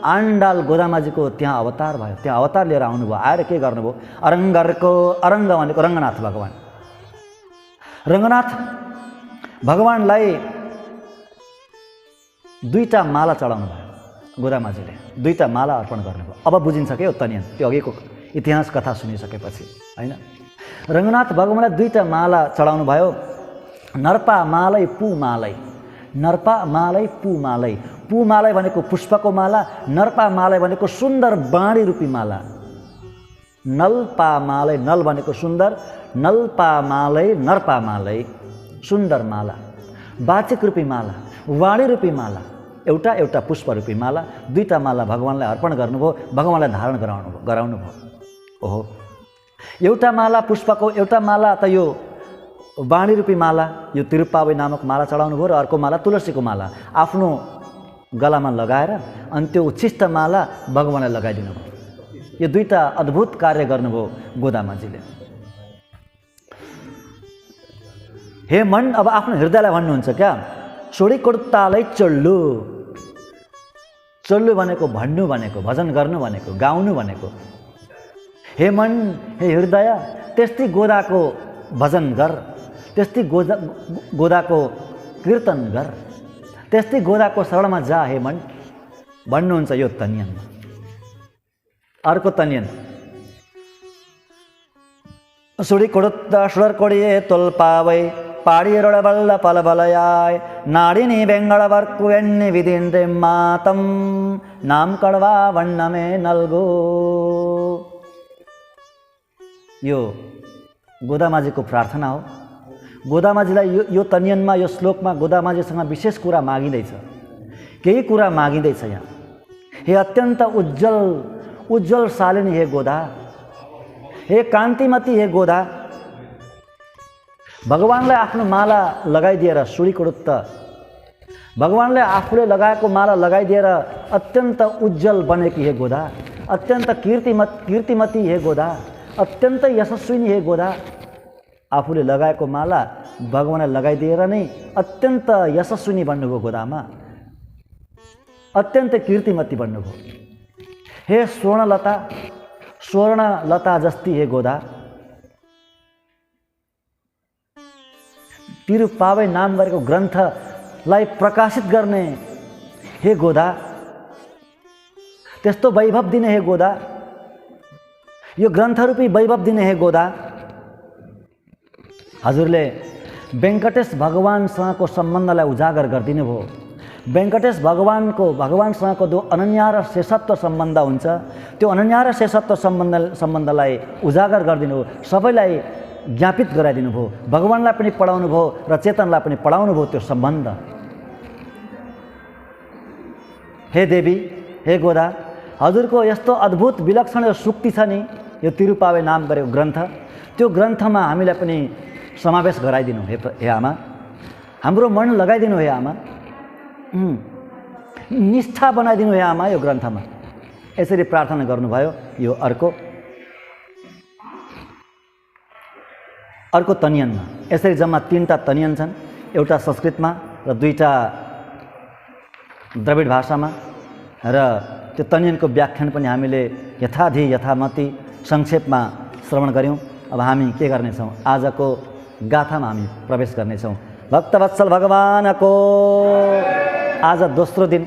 आण्डाल गोदामाजीको त्यहाँ अवतार भयो। त्यहाँ अवतार लिएर आउनुभयो। आएर के गर्नुभयो? अरङ्गरको, अरङ्ग भनेको रङ्गनाथ भगवान, रङ्गनाथ भगवानलाई दुईटा माला चढाउनु भयो गोदामाजीले, दुईटा माला अर्पण गर्नुभयो। अब बुझिन्छ के हो तनियन, त्यो अघिको इतिहास कथा सुनिसकेपछि, होइन? रङ्गनाथ भगवानलाई दुईटा माला चढाउनु भयो, नर्पा मालै पू मालै, नर्पा मालै पू मालै। पू मालै भनेको पुष्पको माला, नर्पा मालै भनेको सुन्दर बाणी रूपी माला। नलपा मालै, नल भनेको सुन्दर, नलपा मालै, नर्पा मालै, सुन्दर माला, वाचिक रूपी माला, वाणी रूपी माला, एउटा एउटा पुष्प रूपी माला, दुईटा माला भगवानलाई अर्पण गर्नुभयो, भगवानलाई धारण गराउनुभयो। ओहो, एउटा माला पुष्पको, एउटा माला त यो वाणी रूपी माला, यो तिरुप्पावै नामक माला चढाउनु भयो, र अर्को माला तुलसीको माला आफ्नो गलामा लगाएर अनि त्यो उच्छिष्ट माला भगवानलाई लगाइदिनु भयो। यो दुईटा अद्भुत कार्य गर्नुभयो गोदामाजीले। हे मन, अब आफ्नो हृदयलाई भन्नुहुन्छ क्या, सोडी कोड्तालै चल्लु, चल्लु भनेको भन्नु भनेको, भजन गर्नु भनेको, गाउनु भनेको। हे मन, हे हृदय, त्यस्तै गोदाको भजन गर, त्यस्तै गोदाको कीर्तन गर, त्यस्तै गोदाको शरणमा जा हे मन भन्नुहुन्छ यो तनियनमा। अर्को तनियन, सुडी कोडुत्ता सुडर कोडिए तोल्पावै पाडिएर बल्ल पलबलयाय नाडिनी बेङ्गळवर्कु एण्णे विधिन्रे मातम नाम कडवा वण्णमे नल्गो। यो गोदामाजीको प्रार्थना हो। गोदामाजीलाई यो तनियनमा, यो श्लोकमा गोदामाजीसँग विशेष कुरा मागिँदैछ, केही कुरा मागिँदैछ यहाँ। हे अत्यन्त उज्जवल उज्जवलशालिनी हे गोदा, हे कान्तिमती हे गोदा, भगवानलाई आफ्नो माला लगाइदिएर सुडीकोडुत्त, भगवानलाई आफूले लगाएको माला लगाइदिएर अत्यन्त उज्जवल बनेकी हे गोदा, अत्यन्त कीर्तिमती हे गोदा, अत्यन्त यशस्विनी हे गोदा। आफूले लगाएको माला भगवानलाई लगाइदिएर नै अत्यन्त यशस्विनी बन्नुभयो गोदामा, अत्यन्त कीर्तिमती बन्नुभयो। हे स्वर्णलता, स्वर्णलता जस्ती हे गोदा, तिरुप्पावै नाम गरेको ग्रन्थलाई प्रकाशित गर्ने हे गोदा, त्यस्तो वैभव दिने हे गोदा, यो ग्रन्थरूपी वैभव दिने हे गोदा। हजुरले वेङ्कटेश भगवानसँगको सम्बन्धलाई उजागर गरिदिनु भयो। वेङ्कटेश भगवानसँगको जो अनन्या र शेषत्व सम्बन्ध हुन्छ, त्यो अनन्या र शेषत्व सम्बन्धलाई उजागर गरिदिनु भयो, सबैलाई ज्ञापित गराइदिनु भयो। भगवानलाई पनि पढाउनु भयो र चेतनलाई पनि पढाउनु भयो त्यो सम्बन्ध। हे देवी, हे गोदा, हजुरको यस्तो अद्भुत विलक्षण यो सुक्ति छ नि, यो तिरुप्पावै नाम गरेको ग्रन्थ, त्यो ग्रन्थमा हामीलाई पनि समावेश गराइदिनु हे आमा, हाम्रो मन लगाइदिनु हे आमा, निष्ठा बनाइदिनु हे आमा यो ग्रन्थमा। यसरी प्रार्थना गर्नुभयो। यो अर्को तनियनमा यसरी जम्मा 3टा तनियन छन्, एउटा संस्कृतमा र 2टा द्रविड भाषामा, र त्यो तनियनको व्याख्यान पनि हामीले यथाधि यथामति संक्षेपमा श्रवण गऱ्यौँ। अब हामी के गर्नेछौँ, आजको गाथामा हामी प्रवेश गर्नेछौँ। भक्तवत्सल भगवानको आज दोस्रो दिन,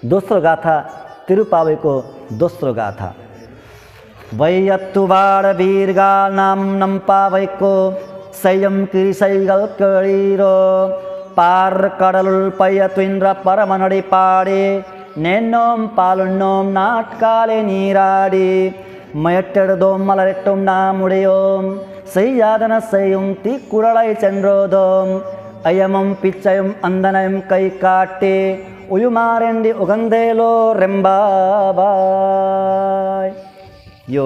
दोस्रो गाथा, तिरुप्पावैको दोस्रो गाथा। वैयत्तुबाड वीरगाल नाम नम्पावैको सयम किरिसैगल कळीरो पार कडलुल पयत्विन्द्र परमनडी पाडे नेन्नोम पालुन्नोम नाटकाले नीराडी मयट्टेडदोम मलरेट्टोम नामुडेयोम सैयादन सैयुम ती कुरलाई चंद्रोदोम अयमम पिच्चयम अंदनयम कै काटे उयुमारेंडी उगंदेलो रेम्बाबाय। यो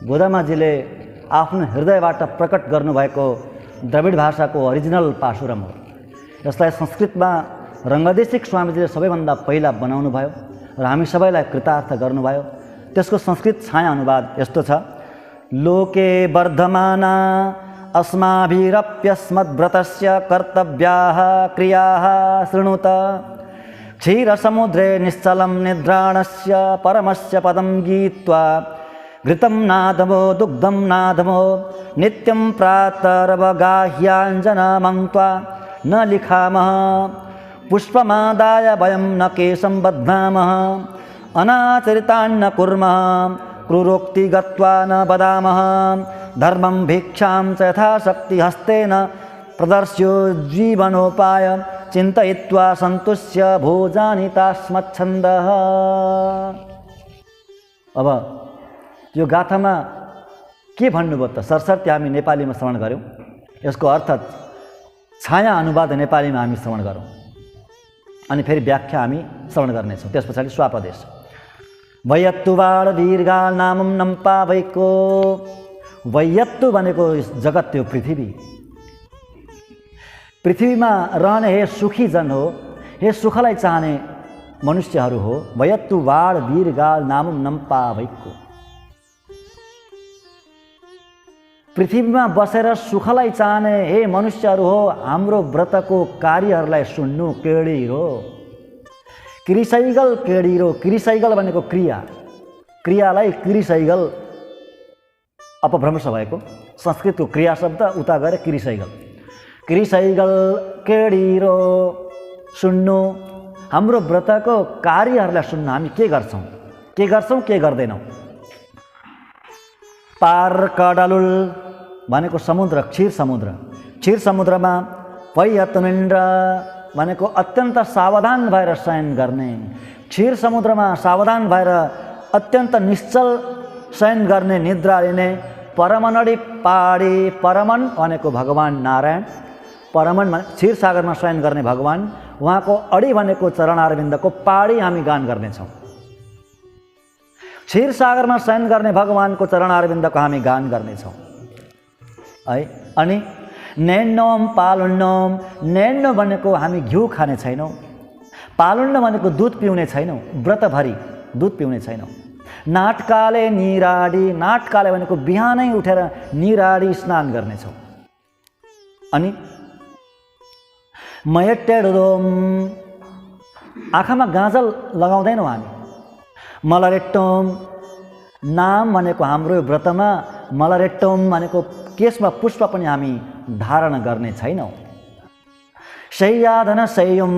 गोदामाजीले आफ्नो हृदयबाट प्रकट गर्नुभएको द्रविड भाषाको ओरिजिनल पाशुरम हो। यसलाई संस्कृतमा रङ्गदेशिक स्वामीजीले सबैभन्दा पहिला बनाउनु भयो र हामी सबैलाई कृतार्थ गर्नुभयो। त्यसको संस्कृत छाया अनुवाद यस्तो छ। लोके वर्धमाना अस्माभिरप्यस्मद्व्रतस्य कर्तव्याः क्रियाः शृणुत क्षीरसमुद्रे निश्चलं निद्राणस्य परमस्य पदं गीत्वा घृतं नादमो दुग्धं नादमो नित्यं प्रातरवगाह्याञ्जनमङ्क्त्वा न लिखामः पुष्पमादाय वयं न केशं बध्नामः अनाचरितान्न कुर्मः क्रूरोक्ति गत्वा न वदामः धर्मं भिक्षां च यथाशक्ति हस्तेन प्रदर्श्यो जीवनोपाय चिन्तयित्वा सन्तुष्य भोजानिता स्मच्छन्दः। अब यो गाथामा के भन्नुभयो त सरसर्ती हामी नेपालीमा श्रवण गऱ्यौँ। यसको अर्थ छाया अनुवाद नेपालीमा हामी श्रवण गरौँ अनि फेरि व्याख्या हामी श्रवण गर्नेछौँ। त्यस पछाडि स्वापदेश। वैयत्तुवाड दीर्घाल नामम नम्पा भैको। वैयत्तु भनेको जगत त्यो पृथ्वी। पृथ्वीमा रहने हे सुखी जन हो, हे सुखलाई चाहने मनुष्यहरू हो। वैयत्तुवाड दीर्घाल नामम नम्पा भैको। पृथ्वीमा बसेर सुखलाई चाहने हे मनुष्यहरू हो, हाम्रो व्रतको कार्यहरूलाई सुन्नु केडिरो। क्रिसैगल केडिरो। क्रिसैगल भनेको क्रिया, क्रियालाई क्रिसैगल अपभ्रंश भएको संस्कृतको क्रिया शब्द उता गएर क्रिसैगल। क्रिसैगल केडिरो सुन्नु। हाम्रो व्रतको कार्यहरूलाई सुन्नु हामी के गर्छौँ के गर्दैनौँ। पार कडलुल भनेको समुद्र, क्षीर समुद्र। क्षीर समुद्रमा वैयत्तुनिन्द्र भनेको अत्यन्त सावधान भएर शयन गर्ने। क्षीर समुद्रमा सावधान भएर अत्यन्त निश्चल शयन गर्ने, निद्रा लिने। परमनडी पाडी। परमन भनेको भगवान नारायण। परमन क्षीर सागरमा शयन गर्ने भगवान। उहाँको अडी भनेको चरणारविन्दको पाडी हामी गान गर्नेछौँ। क्षीर सागरमा शयन गर्ने भगवानको चरणारविन्दको हामी गान गर्नेछौँ है। अनि नेन्नोम पालुन्नोम। नेन्नो भनेको हामी घिउ खाने छैनौँ। पालुन्न भनेको दुध पिउने छैनौँ, व्रतभरि दुध पिउने छैनौँ। नाटकाले निराडी। नाटकाले भनेको बिहानै उठेर निराडी स्नान गर्नेछौँ। अनि मयट्टेडोम आँखामा गाजल लगाउँदैनौँ हामी। मलरेट्टोम नाम भनेको हाम्रो व्रतमा मलरेट्टोम भनेको केशमा पुष्प पनि हामी धारण गर्ने छैनौँ। शय्यादन शय्यम।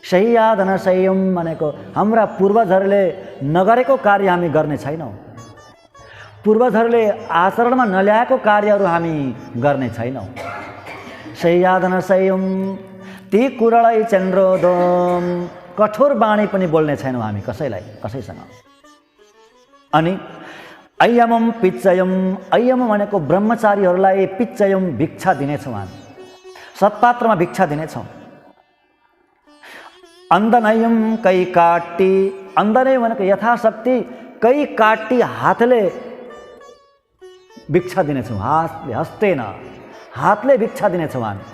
शय्यादन शय्यम भनेको हाम्रा पूर्वजहरूले नगरेको कार्य हामी गर्ने छैनौँ। पूर्वजहरूले आचरणमा नल्याएको कार्यहरू हामी गर्ने छैनौँ। शय्यादन शय्यम ती कुरलै चन्द्रोदोम। कठोर बाणी पनि बोल्ने छैनौँ हामी कसैसँग। अनि अयमम पिच्चयम। अयम भनेको ब्रह्मचारीहरूलाई पिच्चयम भिक्षा दिनेछौँ हामी, सत्पात्रमा भिक्षा दिनेछौँ। अंदनयम कै काटी। अंदनय भनेको यथाशक्ति कै काटी हातले भिक्षा दिनेछौँ। हस्तेन हातले भिक्षा दिनेछौँ हामी।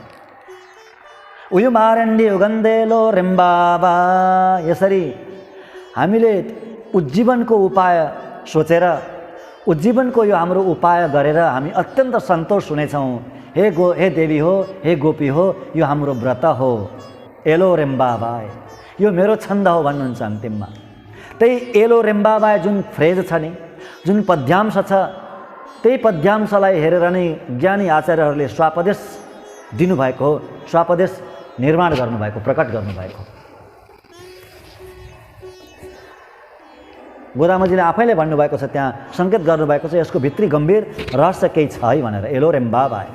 उयुमारेन्डी उगन्देलो रेम्बाबा। यसरी हामीले उज्जीवनको उपाय सोचेर उज्जीवनको यो हाम्रो उपाय गरेर हामी अत्यन्त सन्तोष हुनेछौँ। हे देवी हो, हे गोपी हो, यो हाम्रो व्रत हो। एलो रेम्बाबाय यो मेरो छन्द हो भन्नुहुन्छ अन्तिममा। त्यही एलो रेम्बाबाय जुन फ्रेज छ नि, जुन पद्यांश छ, त्यही पद्यांशलाई हेरेर नै ज्ञानी आचार्यहरूले स्वापदेश दिनुभएको हो, स्वापदेश निर्माण गर्नुभएको, प्रकट गर्नुभएको। गोदामाजीले आफैले भन्नुभएको छ, त्यहाँ सङ्केत गर्नुभएको छ यसको भित्री गम्भीर रहस्य केही छ है भनेर। एलो रेम्बाबाय।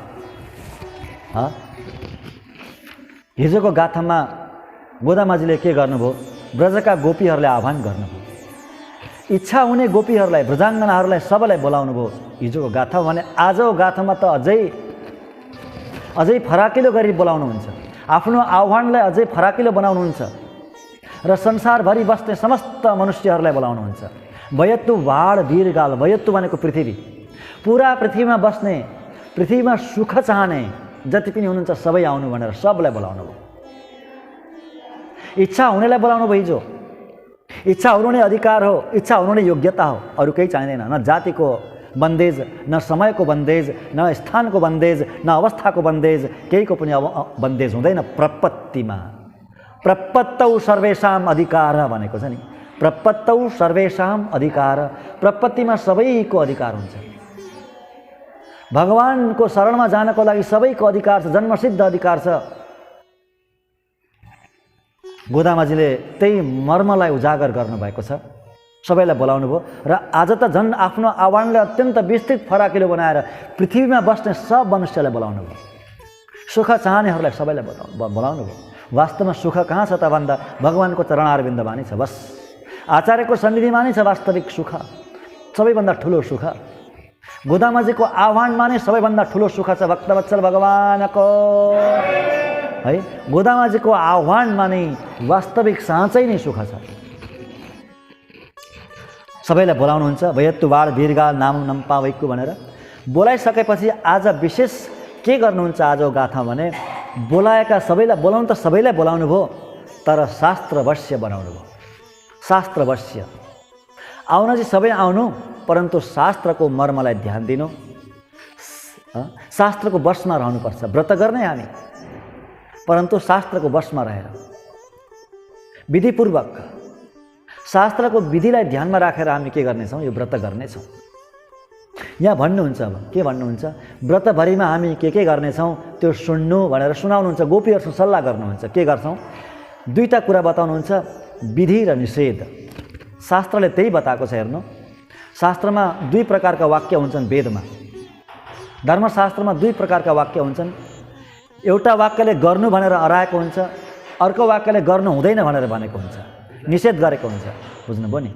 हिजोको गाथामा गोदामाजीले के गर्नुभयो? ब्रजका गोपीहरूलाई आह्वान गर्नुभयो। इच्छा हुने गोपीहरूलाई, ब्रजाङ्गनाहरूलाई सबैलाई बोलाउनु भयो हिजोको गाथा भने आजको गाथामा त अझै फराकिलो गरी बोलाउनुहुन्छ। आफ्नो आह्वानलाई अझै फराकिलो बनाउनुहुन्छ र संसारभरि बस्ने समस्त मनुष्यहरूलाई बोलाउनुहुन्छ। वयत्तु वाड वीरगाल, वयत्तु भनेको पृथ्वी, पुरा पृथ्वीमा बस्ने, पृथ्वीमा सुख चाहने जति पनि हुनुहुन्छ सबै आउनु भनेर सबलाई बोलाउनु भयो। इच्छा हुनेलाई बोलाउनु भयो हिजो। इच्छा हुनु नै अधिकार हो, इच्छा हुनु नै योग्यता हो, अरू केही चाहिँदैन। न जातिको बन्देज, न समयको बन्देज, न स्थानको बन्देज, न अवस्थाको बन्देज, केहीको पनि बन्देज हुँदैन प्रपत्तिमा। प्रपत्तौ सर्वेषाम अधिकार भनेको छ नि, प्रपत्तौ सर्वेषाम अधिकार, प्रपत्तिमा सबैको अधिकार हुन्छ। भगवानको शरणमा जानको लागि सबैको अधिकार छ, जन्मसिद्ध अधिकार छ। गोदामाजीले त्यही मर्मलाई उजागर गर्नुभएको छ, सबैलाई बोलाउनु भयो र आज त झन् आफ्नो आह्वानलाई अत्यन्त विस्तृत फराकिलो बनाएर पृथ्वीमा बस्ने सब मनुष्यलाई बोलाउनु भयो। सुख चाहनेहरूलाई सबैलाई बोलाउनु भयो। वास्तवमा सुख कहाँ छ त भन्दा भगवानको चरणारविन्दमा नै छ। बस आचार्यको सन्निधिमा नै छ वास्तविक सुख, सबैभन्दा ठुलो सुख। गोदामाजीको आह्वानमा नै सबैभन्दा ठुलो सुख छ भक्तवत्सल भगवानको, है। गोदामाजीको आह्वानमा नै वास्तविक साँच्चै नै सुख छ। सबैलाई बोलाउनुहुन्छ। वयत्तु वाड वीरगाल नाम नम्पा वैक्कु भनेर बोलाइसकेपछि आज विशेष के गर्नुहुन्छ आजको गाथा भने बोलाएका सबैलाई बोलाउनु त सबैलाई बोलाउनु भयो, तर शास्त्रवश्य बनाउनु भयो। शास्त्रवश्य आउन चाहिँ सबै आउनु, परन्तु शास्त्रको मर्मलाई ध्यान दिनु, शास्त्रको वशमा रहनुपर्छ। व्रत गर्ने हामी, परन्तु शास्त्रको वशमा रहेर विधिपूर्वक शास्त्रको विधिलाई ध्यानमा राखेर हामी के गर्नेछौँ, यो व्रत गर्नेछौँ। यहाँ भन्नुहुन्छ, अब के भन्नुहुन्छ, व्रतभरिमा हामी के गर्नेछौँ त्यो सुन्नु भनेर सुनाउनुहुन्छ। गोपीहरूसँग सल्लाह गर्नुहुन्छ। के गर्छौँ, दुईवटा कुरा बताउनुहुन्छ, विधि र निषेध। शास्त्रले त्यही बताएको छ। हेर्नु, शास्त्रमा दुई प्रकारका वाक्य हुन्छन्। वेदमा, धर्मशास्त्रमा दुई प्रकारका वाक्य हुन्छन्। एउटा वाक्यले गर्नु भनेर अराएको हुन्छ, अर्को वाक्यले गर्नु हुँदैन भनेर भनेको हुन्छ, निषेध गरेको हुन्छ। बुझ्नुभयो नि?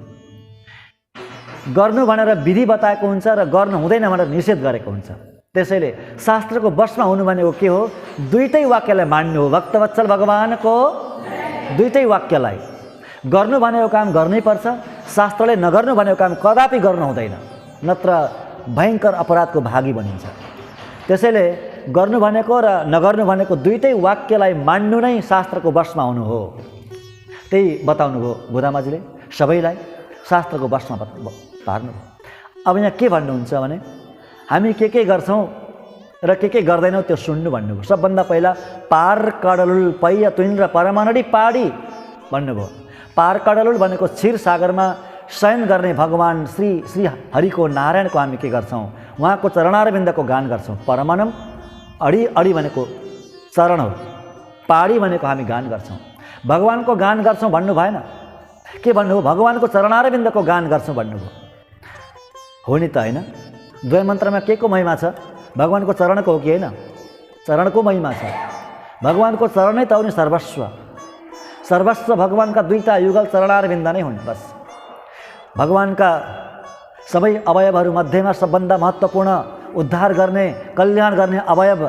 गर्नु भनेर विधि बताएको हुन्छ र गर्नु हुँदैन भनेर निषेध गरेको हुन्छ। त्यसैले शास्त्रको वशमा हुनु भनेको के हो, दुईटै वाक्यलाई मान्नु हो। भक्तवत्सल भगवानको दुईटै वाक्यलाई, गर्नु भनेको काम गर्नैपर्छ, शास्त्रले नगर्नु भनेको काम कदापि गर्नु हुँदैन, नत्र भयङ्कर अपराधको भागी बनिन्छ। त्यसैले गर्नु भनेको र नगर्नु भनेको दुईटै वाक्यलाई मान्नु नै शास्त्रको वशमा हुनु हो। त्यही बताउनु भयो गोदामाजीले, सबैलाई शास्त्रको वशमा पार्नु। अब यहाँ के भन्नुहुन्छ भने हामी के गर्छौँ र के गर्दैनौँ त्यो सुन्नु भन्नुभयो। सबभन्दा पहिला पार कडलुल पैया तुइन र परमानडी पाडी भन्नुभयो। पार कडलुल भनेको क्षीर सागरमा शयन गर्ने भगवान श्री हरिको नारायणको हामी के गर्छौँ, उहाँको चरणारविन्दको गान गर्छौँ। परमानम अडी भनेको चरण हो, पाडी भनेको हामी गान गर्छौँ। भगवानको गान गर्छौँ भन्नु भएन, के भन्नुभयो, भगवानको चरणारविन्दको गान गर्छौँ भन्नुभयो। हो नि त, होइन? द्वय मन्त्रमा के को महिमा छ, भगवानको चरणको हो कि होइन? चरणको महिमा छ। भगवानको चरणै त हो नि सर्वस्व। सर्वस्व भगवानका दुईटा युगल चरणारविन्द नै हुन्। बस भगवानका सबै अवयवहरू मध्येमा सबभन्दा महत्त्वपूर्ण उद्धार गर्ने, कल्याण गर्ने अवयव,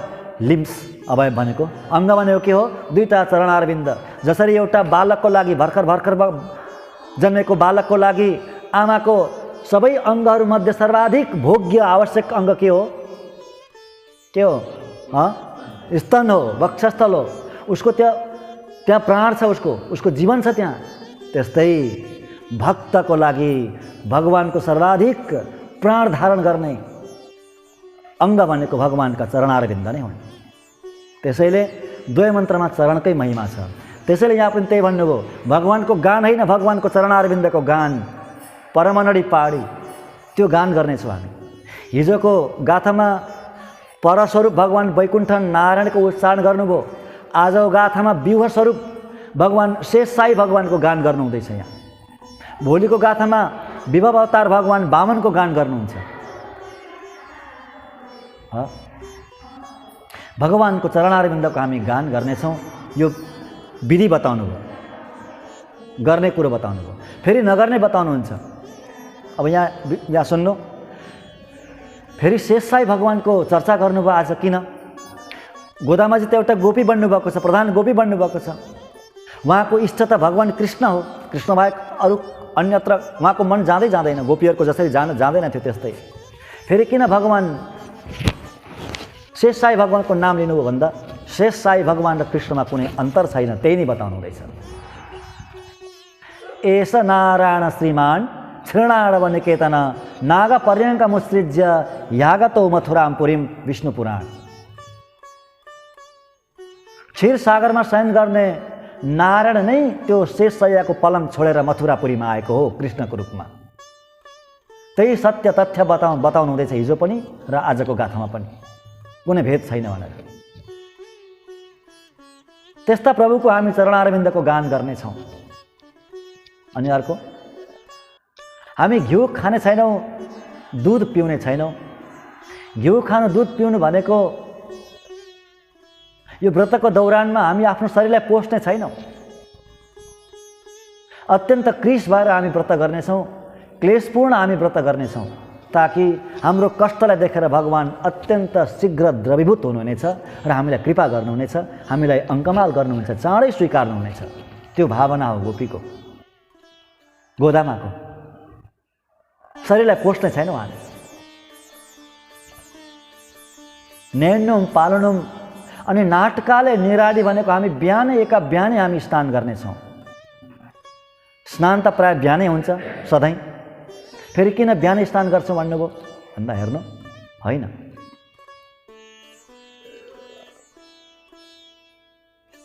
लिम्स अवयव भनेको, अङ्ग भनेको के हो, दुईटा चरणारविन्द। जसरी एउटा बालकको लागि, भर्खर जन्मेको बालकको लागि आमाको सबै अङ्गहरूमध्ये सर्वाधिक भोग्य आवश्यक अङ्ग के हो, स्तन हो, वक्षस्थल हो। उसको त्यहाँ प्राण छ, उसको जीवन छ त्यहाँ। त्यस्तै भक्तको लागि भगवानको सर्वाधिक प्राण धारण गर्ने अङ्ग भनेको भगवानका चरणारविन्द नै हुन्। त्यसैले द्वय मन्त्रमा चरणकै महिमा छ। त्यसैले यहाँ पनि त्यही भन्नुभयो, भगवानको गान होइन, भगवानको चरणारविन्दको गान, परमनडी पाडी, त्यो गान गर्नेछौँ हामी। हिजोको गाथामा परस्वरूप भगवान वैकुण्ठ नारायणको उच्चारण गर्नुभयो। आजको गाथामा व्यूह स्वरूप भगवान शेषशाही भगवानको गान गर्नुहुँदैछ। यहाँ भोलिको गाथामा विभव अवतार भगवान वामनको गान गर्नुहुन्छ। भगवानको चरणारविन्दको हामी गान गर्नेछौँ। यो विधि बताउनु भयो, गर्ने कुरो बताउनु भयो। फेरि नगर्ने बताउनुहुन्छ। अब यहाँ सुन्नु, फेरि शेषशाही भगवानको चर्चा गर्नुभयो आज किन? गोदामाजी त एउटा गोपी बन्नुभएको छ, प्रधान गोपी बन्नुभएको छ। उहाँको इष्ट त भगवान कृष्ण हो। कृष्ण बाहेक अरू अन्यत्र उहाँको मन जाँदै जाँदैन, गोपीहरूको जसरी जाँदैन थियो त्यस्तै। फेरि किन भगवान शेषशाही भगवानको नाम लिनुभयो भन्दा शेषशाही भगवान र कृष्णमा कुनै अन्तर छैन, त्यही नै बताउनु हुँदैछ। एष नारायण श्रीमान क्षीणाडव निकेतन नाग पर्यङ्कमुत्सृज्य यागतो मथुराम पुरीम विष्णु पुराण। क्षीर सागरमा शयन गर्ने नारायण नै त्यो शेषशय्याको पलङ छोडेर मथुरापुरीमा आएको हो कृष्णको रूपमा। त्यही सत्य तथ्य बताउनु हुँदैछ हिजो पनि र आजको गाथामा पनि, कुनै भेद छैन भनेर। त्यस्ता प्रभुको हामी चरणारविन्दको गान गर्नेछौँ। अनि अर्को, हामी घिउ खाने छैनौँ, दुध पिउने छैनौँ। घिउ खानु दुध पिउनु भनेको यो व्रतको दौरानमा हामी आफ्नो शरीरलाई पोष्ने छैनौँ। अत्यन्त क्लेश भएर हामी व्रत गर्नेछौँ, क्लेशपूर्ण हामी व्रत गर्नेछौँ, ताकि हाम्रो कष्टलाई देखेर भगवान अत्यन्त शीघ्र द्रवीभूत हुनुहुनेछ र हामीलाई कृपा गर्नुहुनेछ, हामीलाई अङ्कमाल गर्नुहुनेछ, चाँडै स्वीकार्नुहुनेछ। त्यो भावना हो गोपीको, गोदामाको। शरीरलाई पोष्ने छैनौँ हामी। नेण्नुम पालनुम अनि नाटकाले निराडी भनेको हामी बिहानै हामी स्नान गर्नेछौँ। स्नान त प्रायः बिहानै हुन्छ सधैँ। फेरि किन बिहानै स्नान गर्छौँ भन्नुभयो भन्दा हेर्नु, होइन,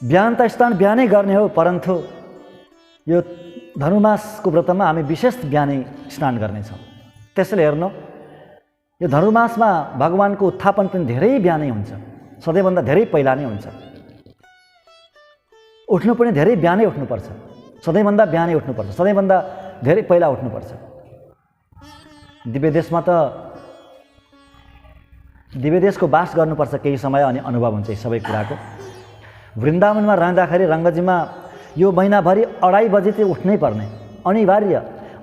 बिहान त स्नान बिहानै गर्ने हो, परन्तु यो धनुर्मासको व्रतमा हामी विशेष बिहानै स्नान गर्नेछौँ। त्यसैले हेर्नु, यो धनुर्मासमा भगवानको उत्थापन पनि धेरै बिहानै हुन्छ, सधैँभन्दा धेरै पहिला नै हुन्छ। उठ्नु पनि धेरै बिहानै उठ्नुपर्छ, सधैँभन्दा बिहानै उठ्नुपर्छ, सधैँभन्दा धेरै पहिला उठ्नुपर्छ। दिव्य देशमा त दिव्य देशको बास गर्नुपर्छ केही समय, अनि अनुभव हुन्छ यी सबै कुराको। वृन्दावनमा रहँदाखेरि रङ्गजीमा यो महिनाभरि 2:30 बजी चाहिँ उठ्नै पर्ने, अनिवार्य।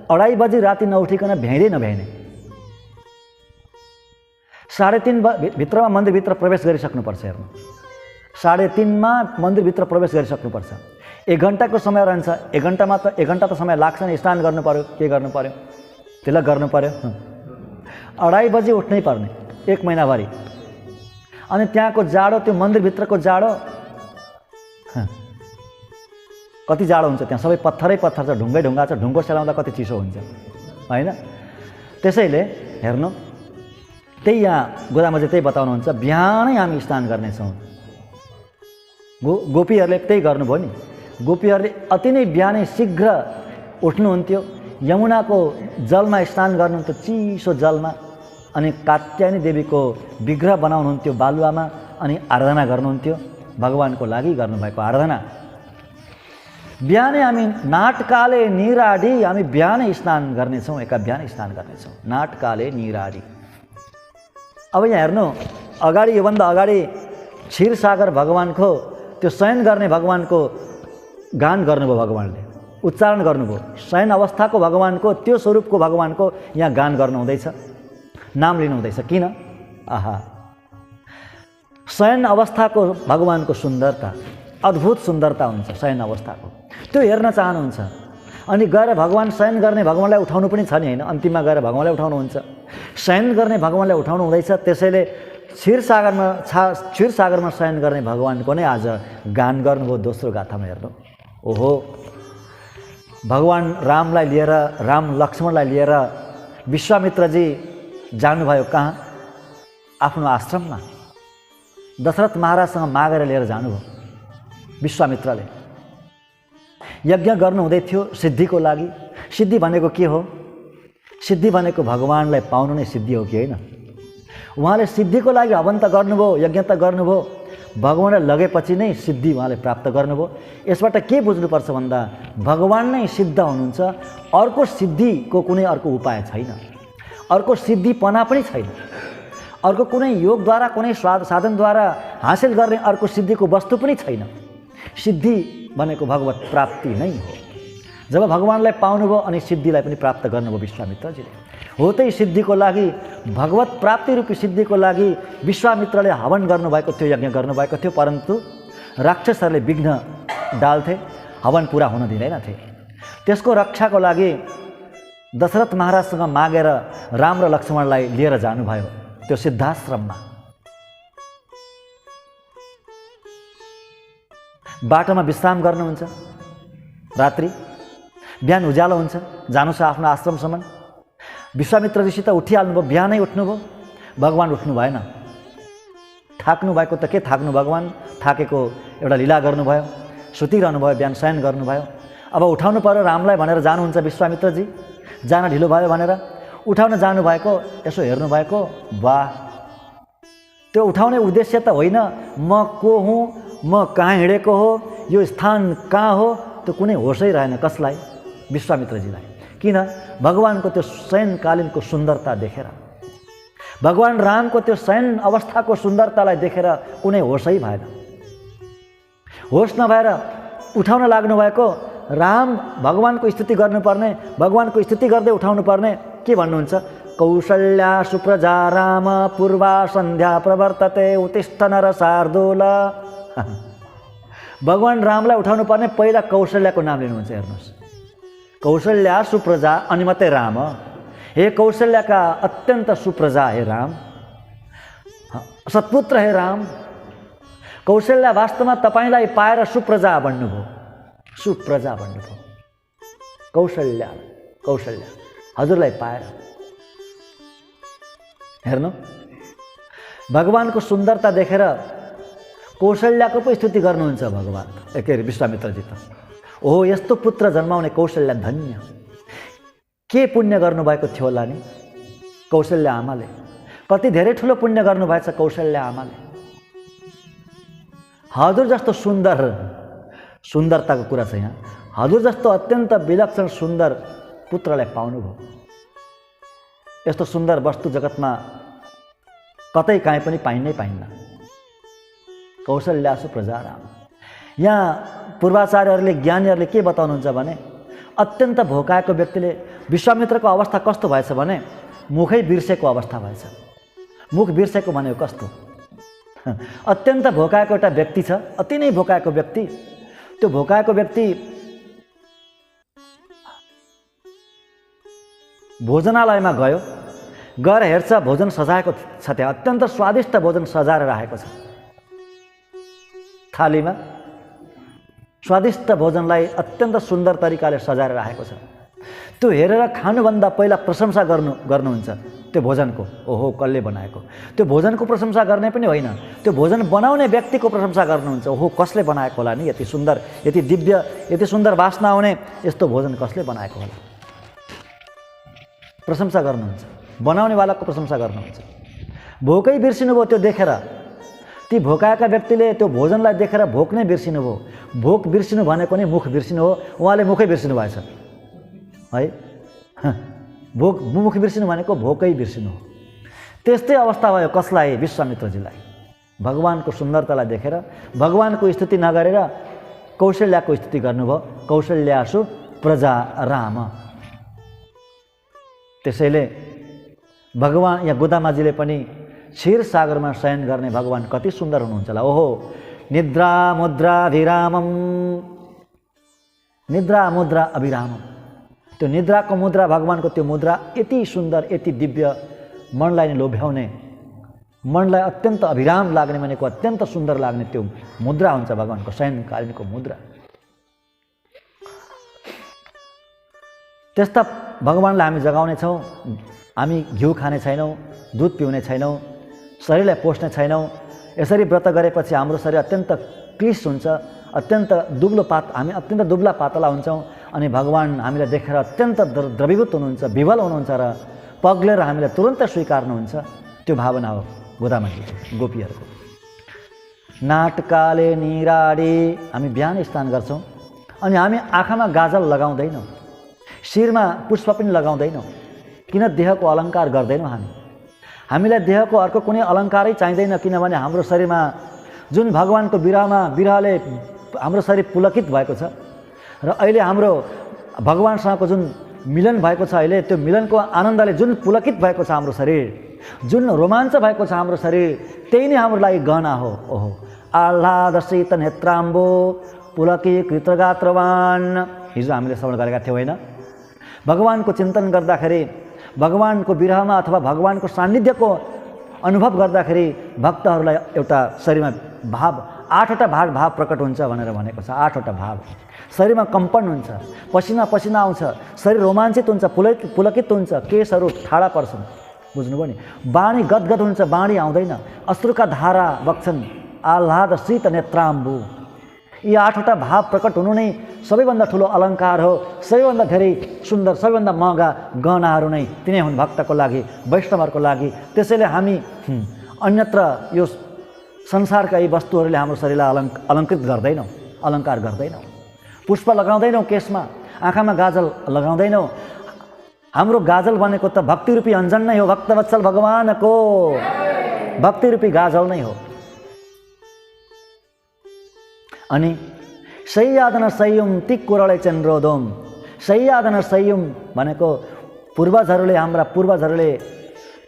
2:30 बजी राति नउठिकन भ्याइँदै नभ्याइने। 3:30 भित्रमा मन्दिरभित्र प्रवेश गरिसक्नुपर्छ। हेर्नु, 3:30मा मन्दिरभित्र प्रवेश गरिसक्नुपर्छ। 1 घन्टाको समय रहन्छ। 1 घन्टा त समय लाग्छ नि, स्नान गर्नु पर्यो, के गर्नु पर्यो, तिलक गर्नु पर्यो। 2:30 बजी उठ्नै पर्ने 1 महिनाभरि। अनि त्यहाँको जाडो, त्यो मन्दिरभित्रको जाडो कति जाडो हुन्छ, त्यहाँ सबै पत्थरै पत्थर छ, ढुङ्गै ढुङ्गा छ, ढुङ्गो सेलाउँदा कति चिसो हुन्छ, होइन? त्यसैले हेर्नु, त्यही यहाँ गोदामाजी त्यही बताउनुहुन्छ, बिहानै हामी स्नान गर्नेछौँ। गोपीहरूले त्यही गर्नुभयो नि। गोपीहरूले अति नै बिहानै शीघ्र उठ्नुहुन्थ्यो, यमुनाको जलमा स्नान गर्नुहुन्थ्यो, चिसो जलमा, अनि कात्यायनी देवीको विग्रह बनाउनुहुन्थ्यो बालुवामा, अनि आराधना गर्नुहुन्थ्यो, भगवानको लागि गर्नुभएको आराधना। बिहानै हामी नाटकाले निराडी, हामी बिहानै स्नान गर्नेछौँ, बिहानै स्नान गर्नेछौँ, नाटकाले निराडी। अब यहाँ हेर्नु, अगाडि योभन्दा अगाडि क्षीरसागर भगवानको त्यो शयन गर्ने भगवानको गान गर्नुभयो, भगवानले उच्चारण गर्नुभयो। शयन अवस्थाको भगवानको, त्यो स्वरूपको भगवानको यहाँ गान गर्नु हुँदैछ, नाम लिनु हुँदैछ। किन? आहा, शयन अवस्थाको भगवानको सुन्दरता, अद्भुत सुन्दरता हुन्छ शयन अवस्थाको, त्यो हेर्न चाहनुहुन्छ। अनि गएर भगवान शयन गर्ने भगवानलाई उठाउनु पनि छ नि, होइन? अन्तिममा गएर भगवानलाई उठाउनुहुन्छ, शयन गर्ने भगवानलाई उठाउनु हुँदैछ। त्यसैले क्षीरसागरमा शयन गर्ने भगवानको नै आज गान गर्नुभयो दोस्रो गाथामा। हेर्नु, ओहो, भगवान रामलाई लिएर, राम लक्ष्मणलाई लिएर विश्वामित्रजी जानुभयो कहाँ? आफ्नो आश्रममा। दशरथ महाराजसँग मागेर लिएर जानुभयो विश्वामित्रले। यज्ञ गर्नु हुँदै थियो सिद्धिको लागि। सिद्धि भनेको के हो? सिद्धि भनेको भगवानलाई पाउनु नै सिद्धि हो कि होइन? उहाँले सिद्धिको लागि हवन त गर्नुभयो, यज्ञ त गर्नुभयो, भगवानलाई लगेपछि नै सिद्धि उहाँले प्राप्त गर्नुभयो। यसबाट के बुझ्नुपर्छ भन्दा भगवान नै सिद्ध हुनुहुन्छ, अर्को सिद्धिको कुनै अर्को उपाय छैन, अर्को सिद्धिपना पनि छैन, अर्को कुनै योगद्वारा, कुनै साधनद्वारा हासिल गर्ने अर्को सिद्धिको वस्तु पनि छैन। सिद्धि भनेको भगवत प्राप्ति नै हो। जब भगवानलाई पाउनुभयो अनि सिद्धिलाई पनि प्राप्त गर्नुभयो विश्वामित्रजीले। हो त्यही सिद्धिको लागि, भगवत प्राप्ति रूपी सिद्धिको लागि विश्वामित्रले हवन गर्नुभएको थियो, यज्ञ गर्नुभएको थियो, परन्तु राक्षसहरूले विघ्न डाल्थे, हवन पुरा हुन दिँदैनथे। त्यसको रक्षाको लागि दशरथ महाराजसँग मागेर राम र लक्ष्मणलाई लिएर जानुभयो त्यो सिद्धाश्रममा। बाटोमा विश्राम गर्नुहुन्छ, रात्रि बिहान उज्यालो हुन्छ, जानु छ आफ्नो आश्रमसम्म। विश्वामित्र ऋषि त उठिहाल्नुभयो, बिहानै उठ्नुभयो, भगवान उठ्नु भएन। थाक्नु भएको त के थाक्नु, भगवान थाकेको एउटा लीला गर्नुभयो, सुतिरहनु भयो, बिहान शयन गर्नुभयो। अब उठाउनु पर्यो रामलाई भनेर जानुहुन्छ विश्वामित्रजी, जान ढिलो भयो भनेर उठाउन जानुभएको। यसो हेर्नुभएको, वाह, त्यो उठाउने उद्देश्य त होइन म को हुँ, म कहाँ हिँडेको हो, यो स्थान कहाँ हो, त्यो कुनै होसै रहेन कसलाई, विश्वामित्रजीलाई। किन? भगवानको त्यो शयनकालीनको सुन्दरता देखेर, भगवान रामको त्यो शयन अवस्थाको सुन्दरतालाई देखेर कुनै होसै भएन। होस नभएर उठाउन लाग्नुभएको। राम भगवानको स्तुति गर्नुपर्ने, भगवानको स्तुति गर्दै उठाउनु पर्ने। के भन्नुहुन्छ? कौशल्या सुप्रजा राम पूर्वा सन्ध्या प्रवर्तते उत्तिष्ठ नर शार्दूल। भगवान रामलाई उठाउनु पर्ने, पहिला कौशल्याको नाम लिनुहुन्छ। हेर्नुहोस्, कौशल्या सुप्रजा अनि मात्रै राम। हे कौशल्याका अत्यन्त सुप्रजा हे राम, सत्पुत्र हे राम। कौशल्या वास्तवमा तपाईलाई पाएर सुप्रजा बन्नुभयो, सुप्रजा बन्नुभयो। कौशल्या, कौशल्या हजुरलाई पाएर। हेर्नु, भगवानको सुन्दरता देखेर कौशल्याको पो स्तुति गर्नुहुन्छ भगवान, के अरे विश्वामित्रजी त। ओहो, यस्तो पुत्र जन्माउने कौशल्या धन्य। के पुण्य गर्नुभएको थियो होला नि कौशल्या आमाले, कति धेरै ठुलो पुण्य गर्नुभएछ कौशल्या आमाले। हजुर जस्तो सुन्दर, सुन्दरताको कुरा छ यहाँ, हजुर जस्तो अत्यन्त विलक्षण सुन्दर पुत्रलाई पाउनुभयो। यस्तो सुन्दर वस्तु जगतमा कतै काहीँ पनि पाइनै पाइन्न। कौशल्या सुप्रजा राम। यहाँ पूर्वाचार्यहरूले, ज्ञानीहरूले के बताउनुहुन्छ भने, अत्यन्त भोकाएको व्यक्तिले, विश्वामित्रको अवस्था कस्तो भएछ भने मुखै बिर्सेको अवस्था भएछ। मुख बिर्सेको भनेको कस्तो? अत्यन्त भोकाएको एउटा व्यक्ति छ, अति नै भोकाएको व्यक्ति। त्यो भोकाएको व्यक्ति भोजनालयमा गयो, गएर हेर्छ भोजन सजाएको छ, त्यहाँ अत्यन्त स्वादिष्ट भोजन सजाएर राखेको छ। थालीमा स्वादिष्ट भोजनलाई अत्यन्त सुन्दर तरिकाले सजाएर राखेको छ। त्यो हेरेर खानुभन्दा पहिला प्रशंसा गर्नुहुन्छ त्यो भोजनको। ओहो, कसले बनाएको? त्यो भोजनको प्रशंसा गर्ने पनि होइन, त्यो भोजन बनाउने व्यक्तिको प्रशंसा गर्नुहुन्छ। ओहो, कसले बनाएको होला नि, यति सुन्दर, यति दिव्य, यति सुन्दर वासना आउने यस्तो भोजन कसले बनाएको होला, प्रशंसा गर्नुहुन्छ। बनाउनेवालाको प्रशंसा गर्नुहुन्छ। भोकै बिर्सिनुभयो त्यो देखेर। ती भोकाएका व्यक्तिले त्यो भोजनलाई देखेर भोक नै बिर्सिनुभयो। भोक बिर्सिनु भनेको नै मुख बिर्सिनु हो। उहाँले मुखै बिर्सिनु भएछ है। मुख बिर्सिनु भनेको भोकै बिर्सिनु हो। त्यस्तै अवस्था भयो कसलाई? विश्वामित्रजीलाई। भगवानको सुन्दरतालाई देखेर भगवानको स्तुति नगरेर कौशल्याको स्तुति गर्नुभयो। कौशल्यासु प्रजा राम। त्यसैले भगवान या गोदामाजीले पनि क्षीर सागरमा शयन गर्ने भगवान कति सुन्दर हुनुहुन्छ होला। ओहो, निद्रा मुद्रा अभिरामम, निद्रा मुद्रा अभिरामम। त्यो निद्राको मुद्रा, भगवानको त्यो मुद्रा यति सुन्दर, यति दिव्य, मनलाई नै लोभ्याउने, मनलाई अत्यन्त अभिराम लाग्ने भनेको अत्यन्त सुन्दर लाग्ने त्यो मुद्रा हुन्छ भगवानको शयनकालीनको मुद्रा। त्यस्ता भगवानलाई हामी जगाउनेछौँ। हामी घिउ खाने छैनौँ, दुध पिउने छैनौँ, शरीरलाई पोष्ने छैनौँ। यसरी व्रत गरेपछि हाम्रो शरीर अत्यन्त क्लिश हुन्छ, अत्यन्त दुब्लो हामी अत्यन्त दुब्ला पातला हुन्छौँ। अनि भगवान हामीलाई देखेर अत्यन्त द्रवीभूत हुनुहुन्छ, विभल हुनुहुन्छ र पग्लेर हामीलाई तुरन्तै स्वीकार्नुहुन्छ। त्यो भावना हो गोदामाजीको, गोपीहरूको। नाटकाले निराडी, हामी बिहान स्नान गर्छौँ अनि हामी आँखामा गाजल लगाउँदैनौँ, शिरमा पुष्प पनि लगाउँदैनौँ। किन? देहको अलङ्कार गर्दैनौँ हामी। हामीलाई देहको अर्को कुनै अलङ्कारै चाहिँदैन, किनभने हाम्रो शरीरमा जुन भगवानको विरहले हाम्रो शरीर पुलकित भएको छ र अहिले हाम्रो भगवानसँगको जुन मिलन भएको छ अहिले, त्यो मिलनको आनन्दले जुन पुलकित भएको छ हाम्रो शरीर, जुन रोमाञ्च भएको छ हाम्रो शरीर, त्यही नै हाम्रो लागि गहना हो। ओहो आह्लादसित नेत्राम्बो पुलकी कृतगात्रवान, हिजो हामीले श्रवण गरेका थियौँ होइन? भगवानको चिन्तन गर्दाखेरि, भगवानको विरहमा अथवा भगवानको सान्निध्यको अनुभव गर्दाखेरि भक्तहरूलाई एउटा शरीरमा भाव, 8वटा भाव प्रकट हुन्छ भनेर भनेको छ। 8वटा भाव शरीरमा कम्पन हुन्छ, पसिना पसिना आउँछ, शरीर रोमाञ्चित हुन्छ, पुलकित हुन्छ, केशहरू ठाडा पर्छन्। बुझ्नुभयो नि? बाणी गदगद हुन्छ, बाणी आउँदैन, अश्रुका धारा बग्छन्, आह्लाद शीत नेत्राम्बु। यी 8वटा भाव प्रकट हुनु नै सबैभन्दा ठुलो अलङ्कार हो। सबैभन्दा धेरै सुन्दर, सबैभन्दा महँगा गहनाहरू नै तिनै हुन् भक्तको लागि, वैष्णवहरूको लागि। त्यसैले हामी अन्यत्र यो संसारका यी वस्तुहरूले हाम्रो शरीरलाई अलङ्कृत गर्दैनौँ, अलङ्कार गर्दैनौँ। पुष्प लगाउँदैनौँ केशमा, आँखामा गाजल लगाउँदैनौँ। हाम्रो गाजल भनेको त भक्तिरूपी अञ्जन नै हो, भक्तवत्सल भगवानको भक्तिरूपी गाजल नै हो। अनि सैयादन सयुम तिक्कुरले चन्द्रोदोम, सैयादन सयुम भनेको पूर्वजहरूले, हाम्रा पूर्वजहरूले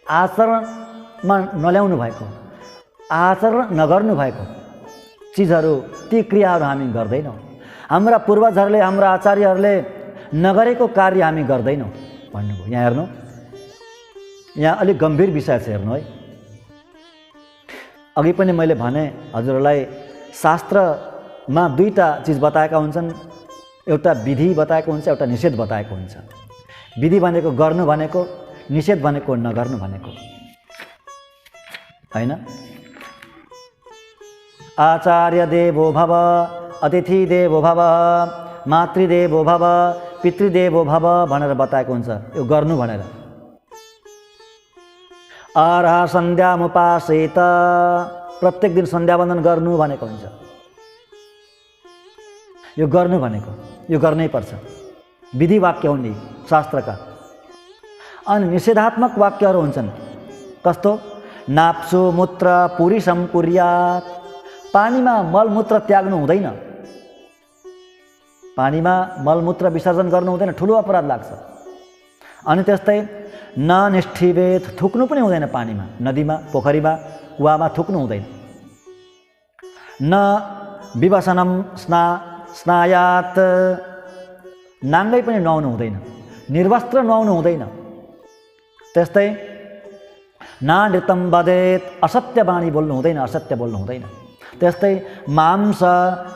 आचरणमा नल्याउनु भएको, आचरण नगर्नु भएको चिजहरू, ती क्रियाहरू हामी गर्दैनौँ। हाम्रा पूर्वजहरूले, हाम्रा आचार्यहरूले नगरेको कार्य हामी गर्दैनौँ भन्नुभयो। यहाँ हेर्नु, यहाँ अलिक गम्भीर विषय छ, हेर्नु है। अघि पनि मैले भने हजुरहरूलाई, शास्त्रमा 2टा चिज बताएका हुन्छन्, एउटा विधि बताएको हुन्छ, एउटा निषेध बताएको हुन्छ। विधि भनेको गर्नु भनेको, निषेध भनेको नगर्नु भनेको होइन? आचार्य देवो भव, अतिथि देवो भव, मातृदेवो भव, पितृदेवो भव भनेर बताएको हुन्छ, यो गर्नु भनेर। आरह सन्ध्यामुपासेत, प्रत्येक दिन सन्ध्या वन्दन गर्नु भनेको हुन्छ। यो गर्नु भनेको, यो गर्नै पर्छ। विधि वाक्य हुन् यी शास्त्रका। अनि निषेधात्मक वाक्यहरू हुन्छन्। कस्तो? नाप्सु मूत्र पुरीसम कुर्यात, पानीमा मलमूत्र त्याग्नु हुँदैन, पानीमा मलमूत्र विसर्जन गर्नु हुँदैन, ठुलो अपराध लाग्छ। अनि त्यस्तै न निष्ठिवेत, थुक्नु पनि हुँदैन पानीमा, नदीमा, पोखरीमा, कुवामा थुक्नु हुँदैन। न विवसनम स्नायात, नाङ्गै पनि नुहाउनु हुँदैन, निर्वस्त्र नुहाउनु हुँदैन। त्यस्तै नानृतम वदेत, असत्य बाणी बोल्नु हुँदैन, असत्य बोल्नु हुँदैन। त्यस्तै मांस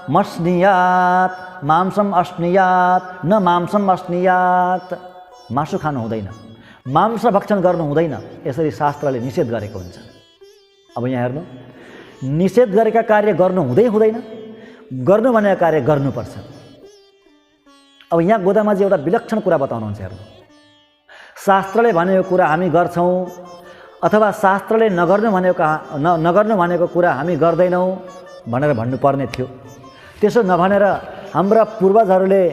मस्नियात, मांसम अस्नियात, न मांसम अस्नियात, मासु खानु हुँदैन, मांस भक्षण गर्नु हुँदैन। यसरी शास्त्रले निषेध गरेको हुन्छ। अब यहाँ हेर्नु, निषेध गरेका कार्य गर्नु हुँदैन, गर्नु भनेको कार्य गर्नुपर्छ। अब यहाँ गोदामाजी एउटा विलक्षण कुरा बताउनुहुन्छ। हेर्नु, शास्त्रले भनेको कुरा हामी गर्छौँ अथवा शास्त्रले नगर्नु भनेको कुरा हामी गर्दैनौँ भनेर भन्नुपर्ने थियो। त्यसो नभनेर हाम्रा पूर्वजहरूले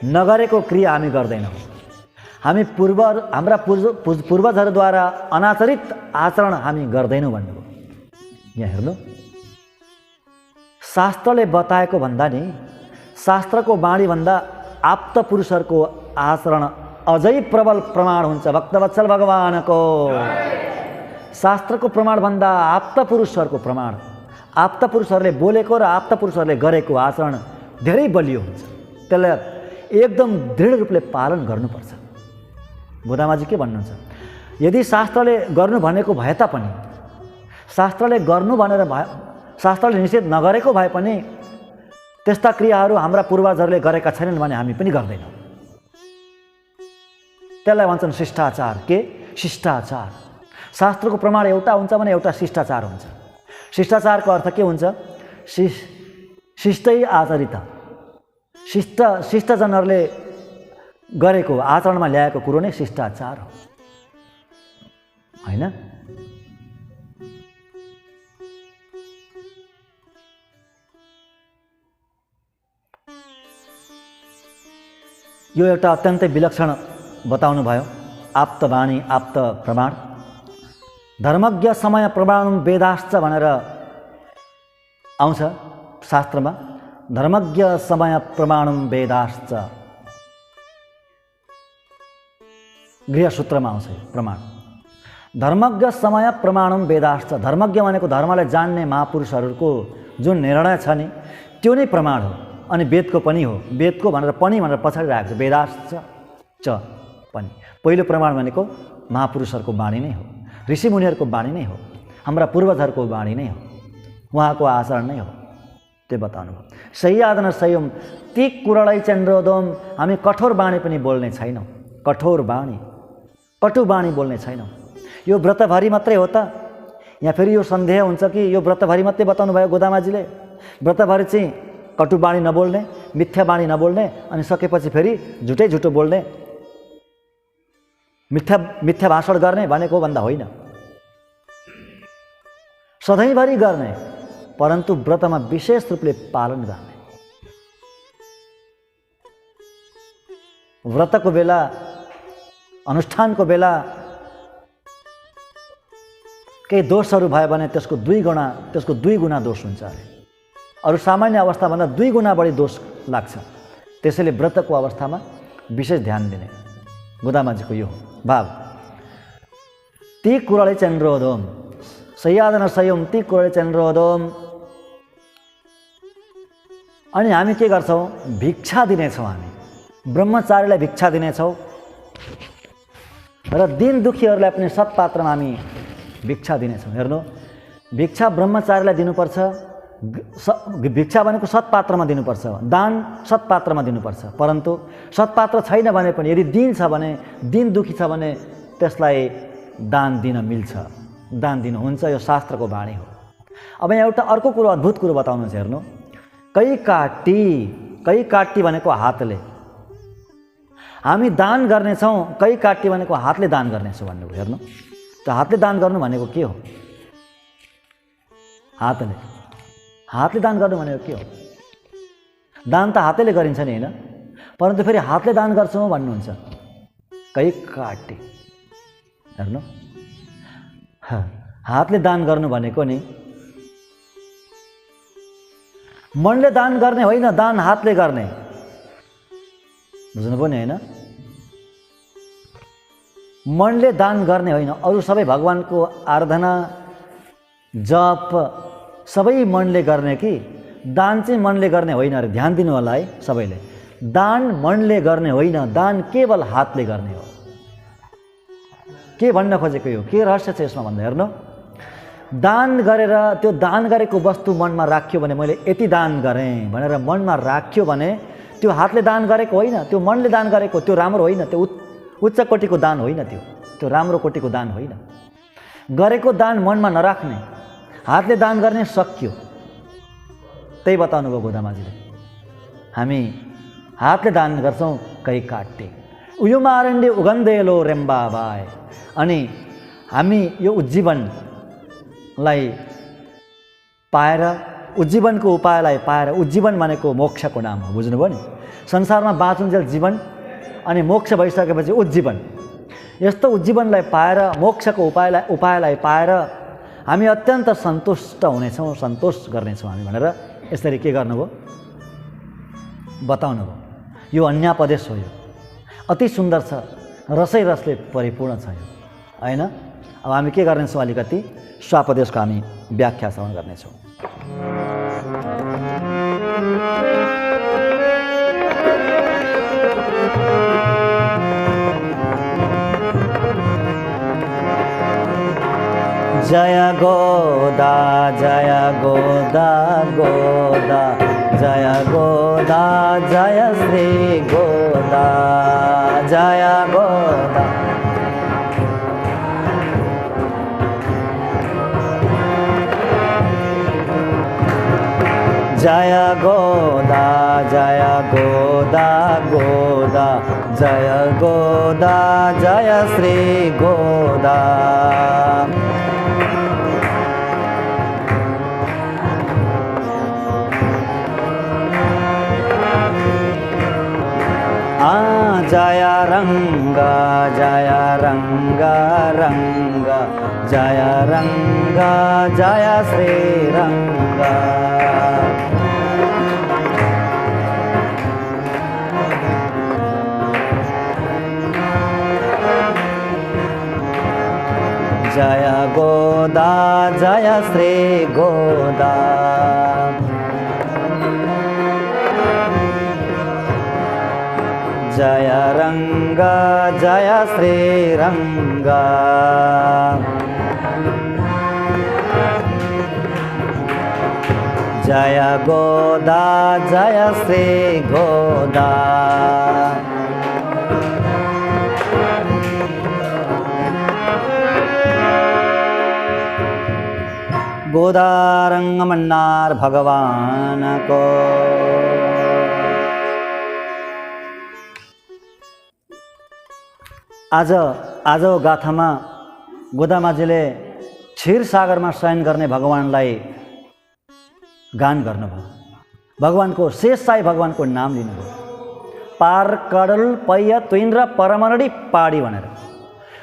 नगरेको क्रिया हामी गर्दैनौँ। हाम्रा पूर्वजहरूद्वारा अनाचरित आचरण हामी गर्दैनौँ भन्नुभयो। यहाँ हेर्नु, शास्त्रले बताएको भन्दा नि शास्त्रको बाणीभन्दा आप्त पुरुषहरूको आचरण अझै प्रबल प्रमाण हुन्छ भक्तवत्सल भगवानको। शास्त्रको प्रमाणभन्दा आप्त पुरुषहरूको प्रमाण, आप्त पुरुषहरूले बोलेको र आप्त पुरुषहरूले गरेको आचरण धेरै बलियो हुन्छ। त्यसलाई एकदम दृढ रूपले पालन गर्नुपर्छ। गोदामाजी के भन्नुहुन्छ? यदि शास्त्रले गर्नु भनेको भए तापनि, शास्त्रले गर्नु भनेर शास्त्रले निषेध नगरेको भए पनि त्यस्ता क्रियाहरू हाम्रा पूर्वजहरूले गरेका छैनन् भने हामी पनि गर्दैनौँ। त्यसलाई भन्छन् शिष्टाचार। के? शिष्टाचार। शास्त्रको प्रमाण एउटा हुन्छ भने एउटा शिष्टाचार हुन्छ। शिष्टाचारको अर्थ के हुन्छ? शिष्टै आचरित, शिष्टजनहरूले गरेको आचरणमा ल्याएको कुरो नै शिष्टाचार हो, होइन? यो एउटा अत्यन्तै विलक्षण बताउनु भयो, आप्त बाणी, आप्त प्रमाण। धर्मज्ञ समय प्रमाणम वेदाश्च भनेर आउँछ शास्त्रमा। धर्मज्ञ समय प्रमाणम वेदाश्च, गृहसूत्रमा आउँछ प्रमाण। धर्मज्ञ समय प्रमाणम वेदाश्च, धर्मज्ञ भनेको धर्मलाई जान्ने महापुरुषहरूको जुन निर्णय छ नि त्यो नै प्रमाण हो। अनि वेदको पनि हो, वेदको भनेर पनि भनेर पछाडि राखेको छ, वेदाश्च च पनि। पहिलो प्रमाण भनेको महापुरुषहरूको वाणी नै हो, ऋषिमुनिहरूको वाणी नै हो, हाम्रा पूर्वजहरूको वाणी नै हो, उहाँको आचरण नै हो, त्यो बताउनु भयो। सह्यादन संयम ती कुरालाई चन्द्रोदम, हामी कठोर वाणी पनि बोल्ने छैनौँ, कठोर वाणी कटु वाणी बोल्ने छैनौँ। यो व्रतभरि मात्रै हो त? यहाँ फेरि यो सन्देह हुन्छ कि यो व्रतभरि मात्रै बताउनु भयो गोदामाजीले, व्रतभरि चाहिँ कटु वाणी नबोल्ने, मिथ्या वाणी नबोल्ने, अनि सकेपछि फेरि झुटै झुटो बोल्ने, मिथ्या भाषण गर्ने भनेको भन्दा होइन, सधैँभरि गर्ने, परन्तु व्रतमा विशेष रूपले पालन गर्ने। व्रतको बेला, अनुष्ठानको बेला केही दोषहरू भयो भने त्यसको दुई गुणा दोष हुन्छ अरे। अरू सामान्य अवस्थाभन्दा 2 गुणा बढी दोष लाग्छ। त्यसैले व्रतको अवस्थामा विशेष ध्यान दिने गोदामाजीको यो भाव। ती कुराले चन्द्रोदम सह्यादन संयम ती कुराले चन्द्रोदम। अनि हामी के गर्छौँ? भिक्षा दिनेछौँ, हामी ब्रह्मचारीलाई भिक्षा दिनेछौँ र दिन दुखीहरूलाई पनि सत्पात्रमा हामी भिक्षा दिनेछौँ। हेर्नु, भिक्षा ब्रह्मचारीलाई दिनुपर्छ, भिक्षा भनेको सत्पात्रमा दिनुपर्छ, दान सत्पात्रमा दिनुपर्छ। परन्तु सत्पात्र छैन भने पनि यदि दिन छ भने, दिन दुखी छ भने त्यसलाई दान दिन मिल्छ, दान दिनुहुन्छ। यो शास्त्रको वाणी हो। अब यहाँ एउटा अर्को कुरो, अद्भुत कुरो बताउनुहुन्छ। हेर्नु, कैकाटी भनेको हातले हामी दान गर्नेछौँ, कैकाटी भनेको हातले दान गर्नेछौँ भन्नुभयो। हेर्नु, त हातले दान गर्नु भनेको के हो? हातले दान गर्नु भनेको के हो? दान त हातले गरिन्छ नि, होइन? परन्तु फेरि हातले दान गर्छौँ भन्नुहुन्छ, कैकाटी। हेर्नु, हातले दान गर्नु भनेको नि मनले दान गर्ने होइन, दान हातले गर्ने, बुझ्नुभयो नि, होइन? मनले दान गर्ने होइन, अरू सबै भगवानको आराधना जप सबै मनले गर्ने कि दान चाहिँ मनले गर्ने होइन अरे। ध्यान दिनु होला है सबैले, दान मनले गर्ने होइन, दान केवल हातले गर्ने हो। के भन्न खोजेको यो के रहस्य छ यसमा भन्दा, हेर्नु, दान गरेर त्यो दान गरेको वस्तु मनमा राख्यो भने, मैले यति दान गरेँ भनेर मनमा राख्यो भने त्यो हातले दान गरेको होइन, त्यो मनले दान गरेको, त्यो राम्रो होइन, त्यो उच्च कोटिको दान होइन, त्यो राम्रो कोटिको दान होइन। गरेको दान मनमा नराख्ने, हातले दान गर्ने, सक्यो। त्यही बताउनु भयो गोदामाजीले। हामी हातले दान गर्छौँ, कैकाटी उयुमारण्डे उगन्देलो रेम्बाबाय। अनि हामी यो उज्जीवनलाई पाएर, उज्जीवनको उपायलाई पाएर, उज्जीवन भनेको मोक्षको नाम हो, बुझ्नुभयो नि? संसारमा बाँचुन्जेल जीवन, अनि मोक्ष भइसकेपछि उज्जीवन। यस्तो उज्जीवनलाई पाएर, मोक्षको उपायलाई पाएर हामी अत्यन्त सन्तुष्ट हुनेछौँ, सन्तोष गर्नेछौँ हामी भनेर यसरी के गर्नुभयो? बताउनु भयो। यो अन्यापदेश हो, यो अति सुन्दर छ, रसै रसले परिपूर्ण छ यो, होइन? अब हामी के गर्नेछौँ? अलिकति स्वापदेशको हामी व्याख्या श्रवण गर्नेछौँ। जय गोदा जय गोदा गोदा, जय गोदा जय श्री गोदा, जय गोदा। जय गोदा जय गोदा गोदा, जय गोदा जय श्री गोदा। जय रंग जय रंग रंग, जय रंग जय श्री रंग। गोदा जय श्री गोदा। जय रंग जय श्री रंग। जय गोदा जय श्री गोदा। गोदा रंग मन्नार भगवान को। आज गाथामा गोदामाजीले क्षीरसागरमा शयन गर्ने भगवानलाई गान गर्नुभयो। भगवानको शेष साई भगवानको नाम लिनुभयो। पार कडल पय तुइन्द्र परमरडी पाडी भनेर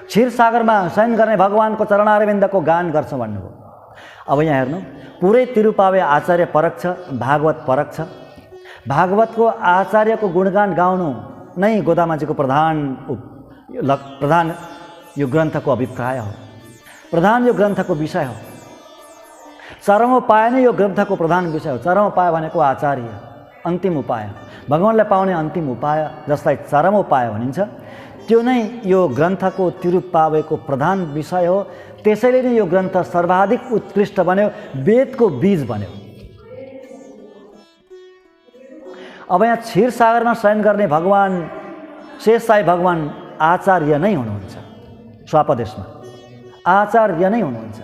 क्षीरसागरमा शयन गर्ने भगवानको चरणारविन्दको गान गर्छ भन्नुभयो। अब यहाँ हेर्नु, पुरै तिरुपावे आचार्य परक छ, भागवत परक छ। भागवतको आचार्यको गुणगान गाउनु नै गोदामाजीको प्रधान यो ग्रन्थको अभिप्राय हो, प्रधान यो ग्रन्थको विषय हो। चरमोपाय नै यो ग्रन्थको प्रधान विषय हो। चरमोपाय भनेको आचार्य, अन्तिम उपाय, भगवानलाई पाउने अन्तिम उपाय, जसलाई चरमोपाय भनिन्छ, त्यो नै यो ग्रन्थको तिरुपावेको प्रधान विषय हो। त्यसैले नै यो ग्रन्थ सर्वाधिक उत्कृष्ट बन्यो, वेदको बीज बन्यो। अब यहाँ क्षीरसागरमा शयन गर्ने भगवान शेष साई भगवान आचार्य नै हुनुहुन्छ। स्वापदेशमा आचार्य नै हुनुहुन्छ।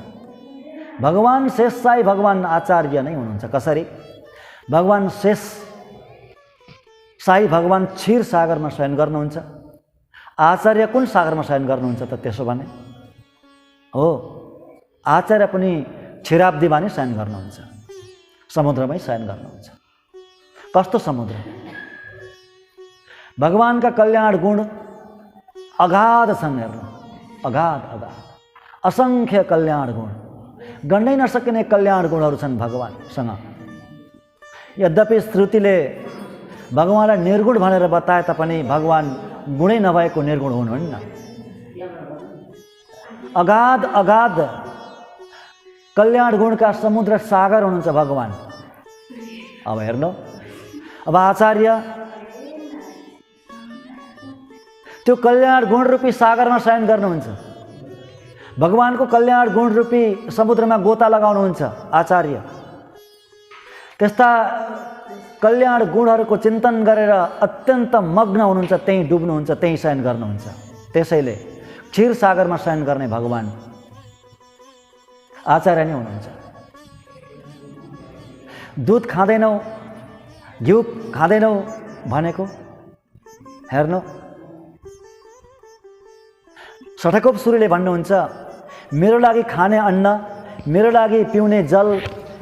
भगवान शेष साई भगवान आचार्य नै हुनुहुन्छ। कसरी? भगवान शेष साई भगवान क्षीरसागरमा शयन गर्नुहुन्छ। आचार्य कुन सागरमा शयन गर्नुहुन्छ त? त्यसो भने हो, आचार्य पनि क्षीराब्दीमा नै शयन गर्नुहुन्छ, समुद्रमै शयन गर्नुहुन्छ। कस्तो समुद्र? भगवानका कल्याण गुण अगाध छन्। हेर्नु, अगाध अगाध असंख्य कल्याण गुण, गण्नै नसकिने कल्याण गुणहरू छन् भगवानसँग। यद्यपि श्रुतिले भगवानलाई निर्गुण भनेर बताए तापनि भगवान गुणै नभएको निर्गुण हुनुहुन्न। अगाध अगाध कल्याण गुणका समुद्र सागर हुनुहुन्छ भगवान। अब हेर्नु, अब आचार्य त्यो कल्याण गुण रूपी सागरमा शयन गर्नुहुन्छ। भगवानको कल्याण गुण रूपी समुद्रमा गोता लगाउनुहुन्छ आचार्य। त्यस्ता कल्याण गुणहरूको चिन्तन गरेर अत्यन्त मग्न हुनुहुन्छ, त्यहीँ डुब्नुहुन्छ, त्यहीँ शयन गर्नुहुन्छ। त्यसैले क्षीरसागरमा शयन गर्ने भगवान आचार्य नै हुनुहुन्छ। दुध खाँदैनौ, घिउ खाँदैनौ भनेको हेर्नु, सठकोप सूर्यले भन्नुहुन्छ, मेरो लागि खाने अन्न, मेरो लागि पिउने जल,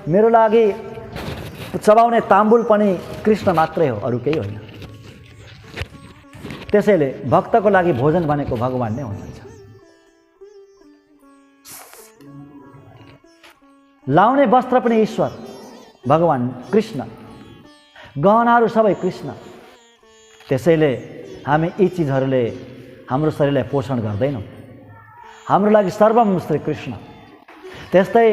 मेरो लागि चबाउने ताम्बुल पनि कृष्ण मात्रै हो, अरू केही होइन। त्यसैले भक्तको लागि भोजन भनेको भगवान नै हुनुहुन्छ। लाउने वस्त्र पनि ईश्वर भगवान कृष्ण, गहनाहरू सबै कृष्ण। त्यसैले हामी यी चिजहरूले हाम्रो शरीरलाई पोषण गर्दैनौँ। हाम्रो लागि सर्वम श्री कृष्ण। त्यस्तै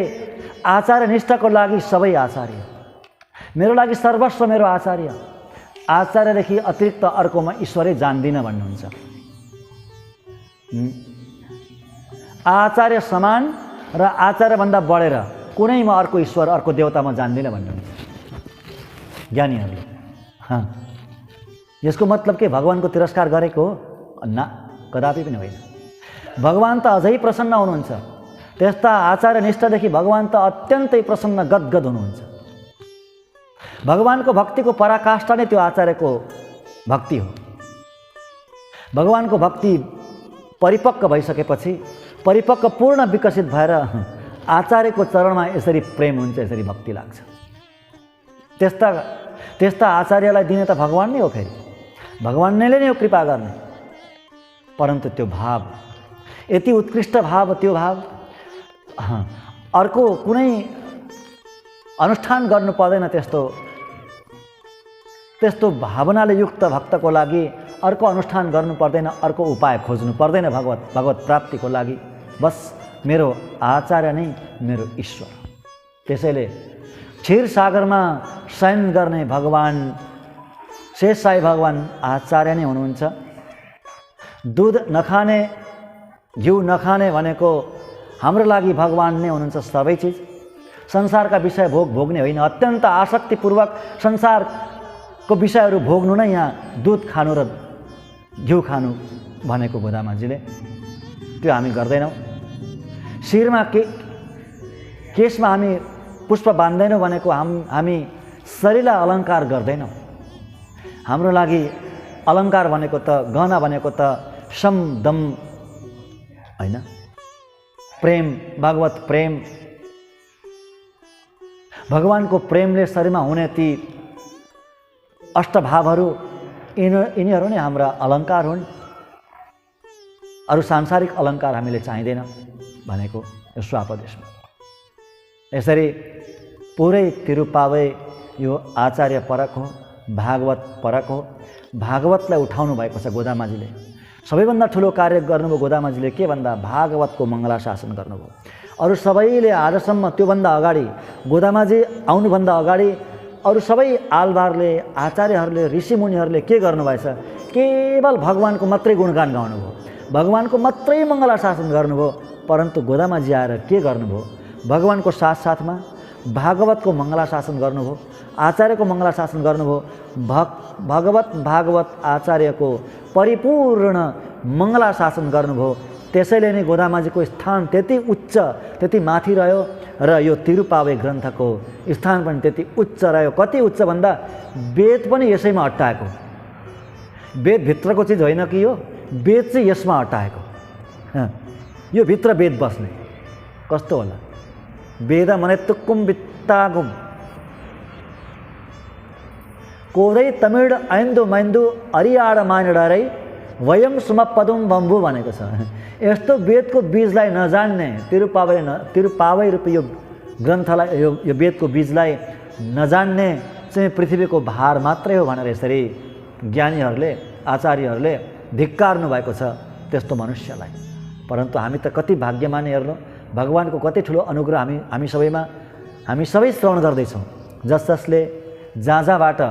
आचार्य निष्ठाको लागि सबै आचार्य। मेरो लागि सर्वस्व मेरो आचार्य। आचार्यदेखि अतिरिक्त अर्कोमा ईश्वरै जान्दिनँ भन्नुहुन्छ। आचार्य समान र आचार्यभन्दा बढेर कुनैमा अर्को ईश्वर, अर्को देवता म जान्दिनँ भन्नुहुन्छ ज्ञानीहरूले। यसको मतलब के भगवानको तिरस्कार गरेको हो? न, कदापि पनि होइन। भगवान त अझै प्रसन्न हुनुहुन्छ। त्यस्ता आचार्य निष्ठादेखि भगवान त अत्यन्तै प्रसन्न गदगद हुनुहुन्छ। भगवानको भक्तिको पराकाष्ठा नै त्यो आचार्यको भक्ति हो। भगवानको भक्ति परिपक्व भइसकेपछि, परिपक्व पूर्ण विकसित भएर आचार्यको चरणमा यसरी प्रेम हुन्छ, यसरी भक्ति लाग्छ। त्यस्ता आचार्यलाई दिने त भगवान नै हो। फेरि भगवानले नै हो कृपा गर्ने। परन्तु त्यो भाव यति उत्कृष्ट भाव, त्यो भाव अर्को कुनै अनुष्ठान गर्नु पर्दैन। त्यस्तो भावनाले युक्त भक्तको लागि अर्को अनुष्ठान गर्नु पर्दैन, अर्को उपाय खोज्नु पर्दैन भगवत प्राप्तिको लागि। बस मेरो आचार्य नै मेरो ईश्वर। त्यसैले क्षीरसागरमा शयन गर्ने भगवान शेष साई भगवान आचार्य नै हुनुहुन्छ। दुध नखाने घिउ नखाने भनेको हाम्रो लागि भगवान नै हुनुहुन्छ सबै चिज। संसारका विषय भोग्ने होइन, अत्यन्त आसक्तिपूर्वक संसारको विषयहरू भोग्नु नै यहाँ दुध खानु र घिउ खानु भनेको गोदामाजीले। त्यो हामी गर्दैनौँ। शिरमा केशमा हामी पुष्प बान्दैनौँ भनेको हामी शरीरलाई अलङ्कार गर्दैनौँ। हाम्रो लागि अलङ्कार भनेको त गहना भनेको त सम दम होइन, प्रेम, भागवत प्रेम, भगवानको प्रेमले शरीरमा हुने ती अष्टभावहरू यिनीहरू नै हाम्रा अलङ्कार हुन्। अरू सांसारिक अलङ्कार हामीले चाहिँदैन भनेको यो स्वापदेशमा। यसरी पुरै तिरुपावै यो आचार्य परक हो, भागवत परक हो। भागवतलाई उठाउनु भएको छ गोदामाजीले। सबैभन्दा ठुलो कार्य गर्नुभयो गोदामाजीले के भन्दा भागवतको मङ्गलाशासन गर्नुभयो। अरू सबैले आजसम्म त्योभन्दा अगाडि गोदामाजी आउनुभन्दा अगाडि अरू सबै आलवारले, आचार्यहरूले, ऋषिमुनिहरूले के गर्नुभएछ? केवल भगवानको मात्रै गुणगान गाउनुभयो, भगवानको मात्रै मङ्गलाशासन गर्नुभयो। परन्तु गोदामाजी आएर के गर्नुभयो? भगवानको साथसाथमा भागवतको मङ्गलाशासन गर्नुभयो, आचार्यको मङ्गलाशासन गर्नुभयो। भागवत आचार्यको परिपूर्ण मङ्गलाशासन गर्नुभयो। त्यसैले नै गोदामाजीको स्थान त्यति उच्च, त्यति माथि रह्यो र यो तिरुपावे ग्रन्थको स्थान पनि त्यति उच्च रह्यो। कति उच्च भन्दा वेद पनि यसैमा अट्टाएको। वेद भित्रको चिज होइन कि यो वेद चाहिँ यसमा अट्टाएको। यो भित्र वेद बस्ने कस्तो होला? वेद मने तुक्कुम वित्तागुम कोदै तमिड ऐन्दु मैन्दु अरियाड मानिडरै वयम सुमपदुम बम्बु भनेको छ। यस्तो वेदको बीजलाई नजान्ने, तिरुपावै रूपी यो ग्रन्थलाई, यो वेदको बीजलाई नजान्ने चाहिँ पृथ्वीको भार मात्रै हो भनेर यसरी ज्ञानीहरूले, आचार्यहरूले धिक्कार्नु भएको छ त्यस्तो मनुष्यलाई। परन्तु हामी त कति भाग्यमान हेर्नु, भगवानको कति ठुलो अनुग्रह हामी सबैमा, हामी सबै श्रवण गर्दैछौँ। जसले जहाँबाट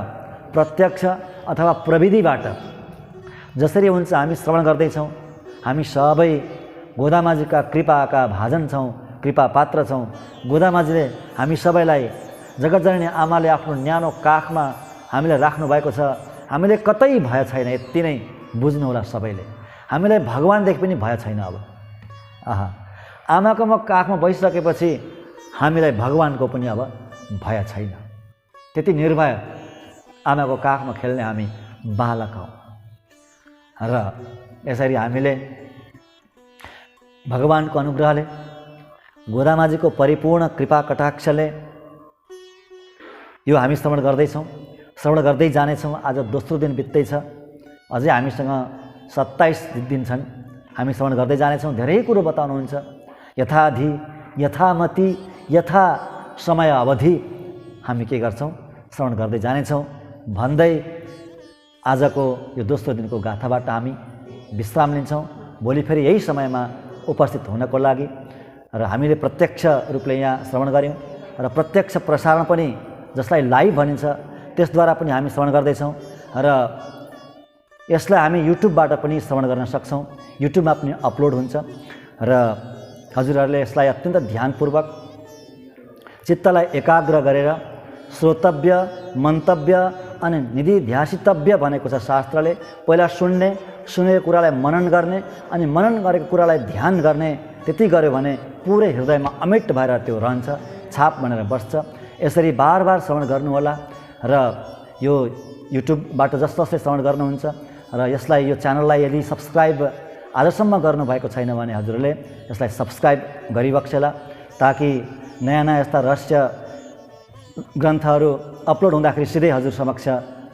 प्रत्यक्ष अथवा प्रविधिबाट जसरी हुन्छ हामी श्रवण गर्दैछौँ। हामी सबै गोदामाजीका कृपाका भाजन छौँ, कृपा पात्र छौँ। गोदामाजीले हामी सबैलाई जगतजननी आमाले आफ्नो न्यानो काखमा हामीलाई राख्नु भएको छ। हामीले कतै भय छैन, यति नै बुझ्नुहोला सबैले। हामीलाई भगवानदेखि पनि भय छैन। अब आमाको म काखमा बसिसकेपछि हामीलाई भगवानको पनि अब भय छैन। त्यति निर्भय आमाको काखमा खेल्ने हामी बालक हौँ। र यसरी हामीले भगवानको अनुग्रहले, गोदामाजीको परिपूर्ण कृपा कटाक्षले यो हामी श्रवण गर्दैछौँ, श्रवण गर्दै जानेछौँ। आज दोस्रो दिन बित्दैछ, अझै हामीसँग 27 दिन छन्। हामी श्रवण गर्दै जानेछौँ। धेरै कुरो बताउनुहुन्छ। यथाधि, यथामति, यथा समय अवधि हामी के गर्छौँ? श्रवण गर्दै जानेछौँ भन्दै आजको यो दोस्रो दिनको गाथाबाट हामी विश्राम लिन्छौँ। भोलि फेरि यही समयमा उपस्थित हुनको लागि र हामीले प्रत्यक्ष रूपले यहाँ श्रवण गऱ्यौँ र प्रत्यक्ष प्रसारण पनि जसलाई लाइभ भनिन्छ त्यसद्वारा पनि हामी श्रवण गर्दैछौँ र यसलाई हामी युट्युबबाट पनि श्रवण गर्न सक्छौँ। युट्युबमा पनि अपलोड हुन्छ र हजुरहरूले यसलाई अत्यन्त ध्यानपूर्वक चित्तलाई एकाग्र गरेर श्रोतव्य, मन्तव्य अनि निधिध्यासितव्य भनेको छ शास्त्रले। पहिला सुन्ने, सुनेको कुरालाई मनन गर्ने अनि मनन गरेको कुरालाई ध्यान गर्ने। त्यति गर्यो भने पुरै हृदयमा अमिट भएर त्यो रहन्छ, छाप बनेर बस्छ। यसरी बार बार श्रवण गर्नुहोला र यो युट्युबबाट जसले श्रवण गर्नुहुन्छ र यसलाई, यो च्यानललाई यदि सब्सक्राइब आजसम्म गर्नुभएको छैन भने हजुरले यसलाई सब्सक्राइब गरिबक्सेला, ताकि नयाँ नयाँ यस्ता रहस्य ग्रन्थहरू अपलोड हुँदाखेरि सिधै हजुर समक्ष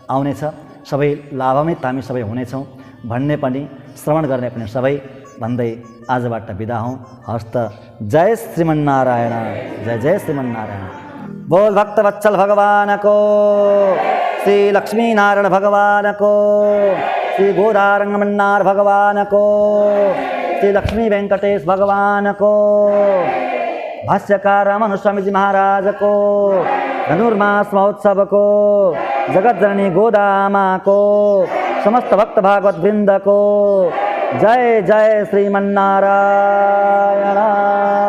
आउनेछ। सबै लाभान्वित हामी सबै हुनेछौँ भन्ने पनि, श्रवण गर्ने पनि सबै भन्दै आजबाट बिदा हौँ। हस्त। जय श्रीमन्नारायण, जय जय श्रीमन्नारायण। बोल भक्तवत्सल भगवानको, श्री लक्ष्मीनारायण भगवानको, श्री गोदारंगमन्नार भगवानको, श्री लक्ष्मी वेंकटेश भगवान को, भाष्यकार रामानुज स्वामी जी महाराज को, धनुर्मास महोत्सव को, जगत जननी गोदा माँ को, समस्त भक्त भागवत वृंद को। जय जय श्रीमन्नारायण।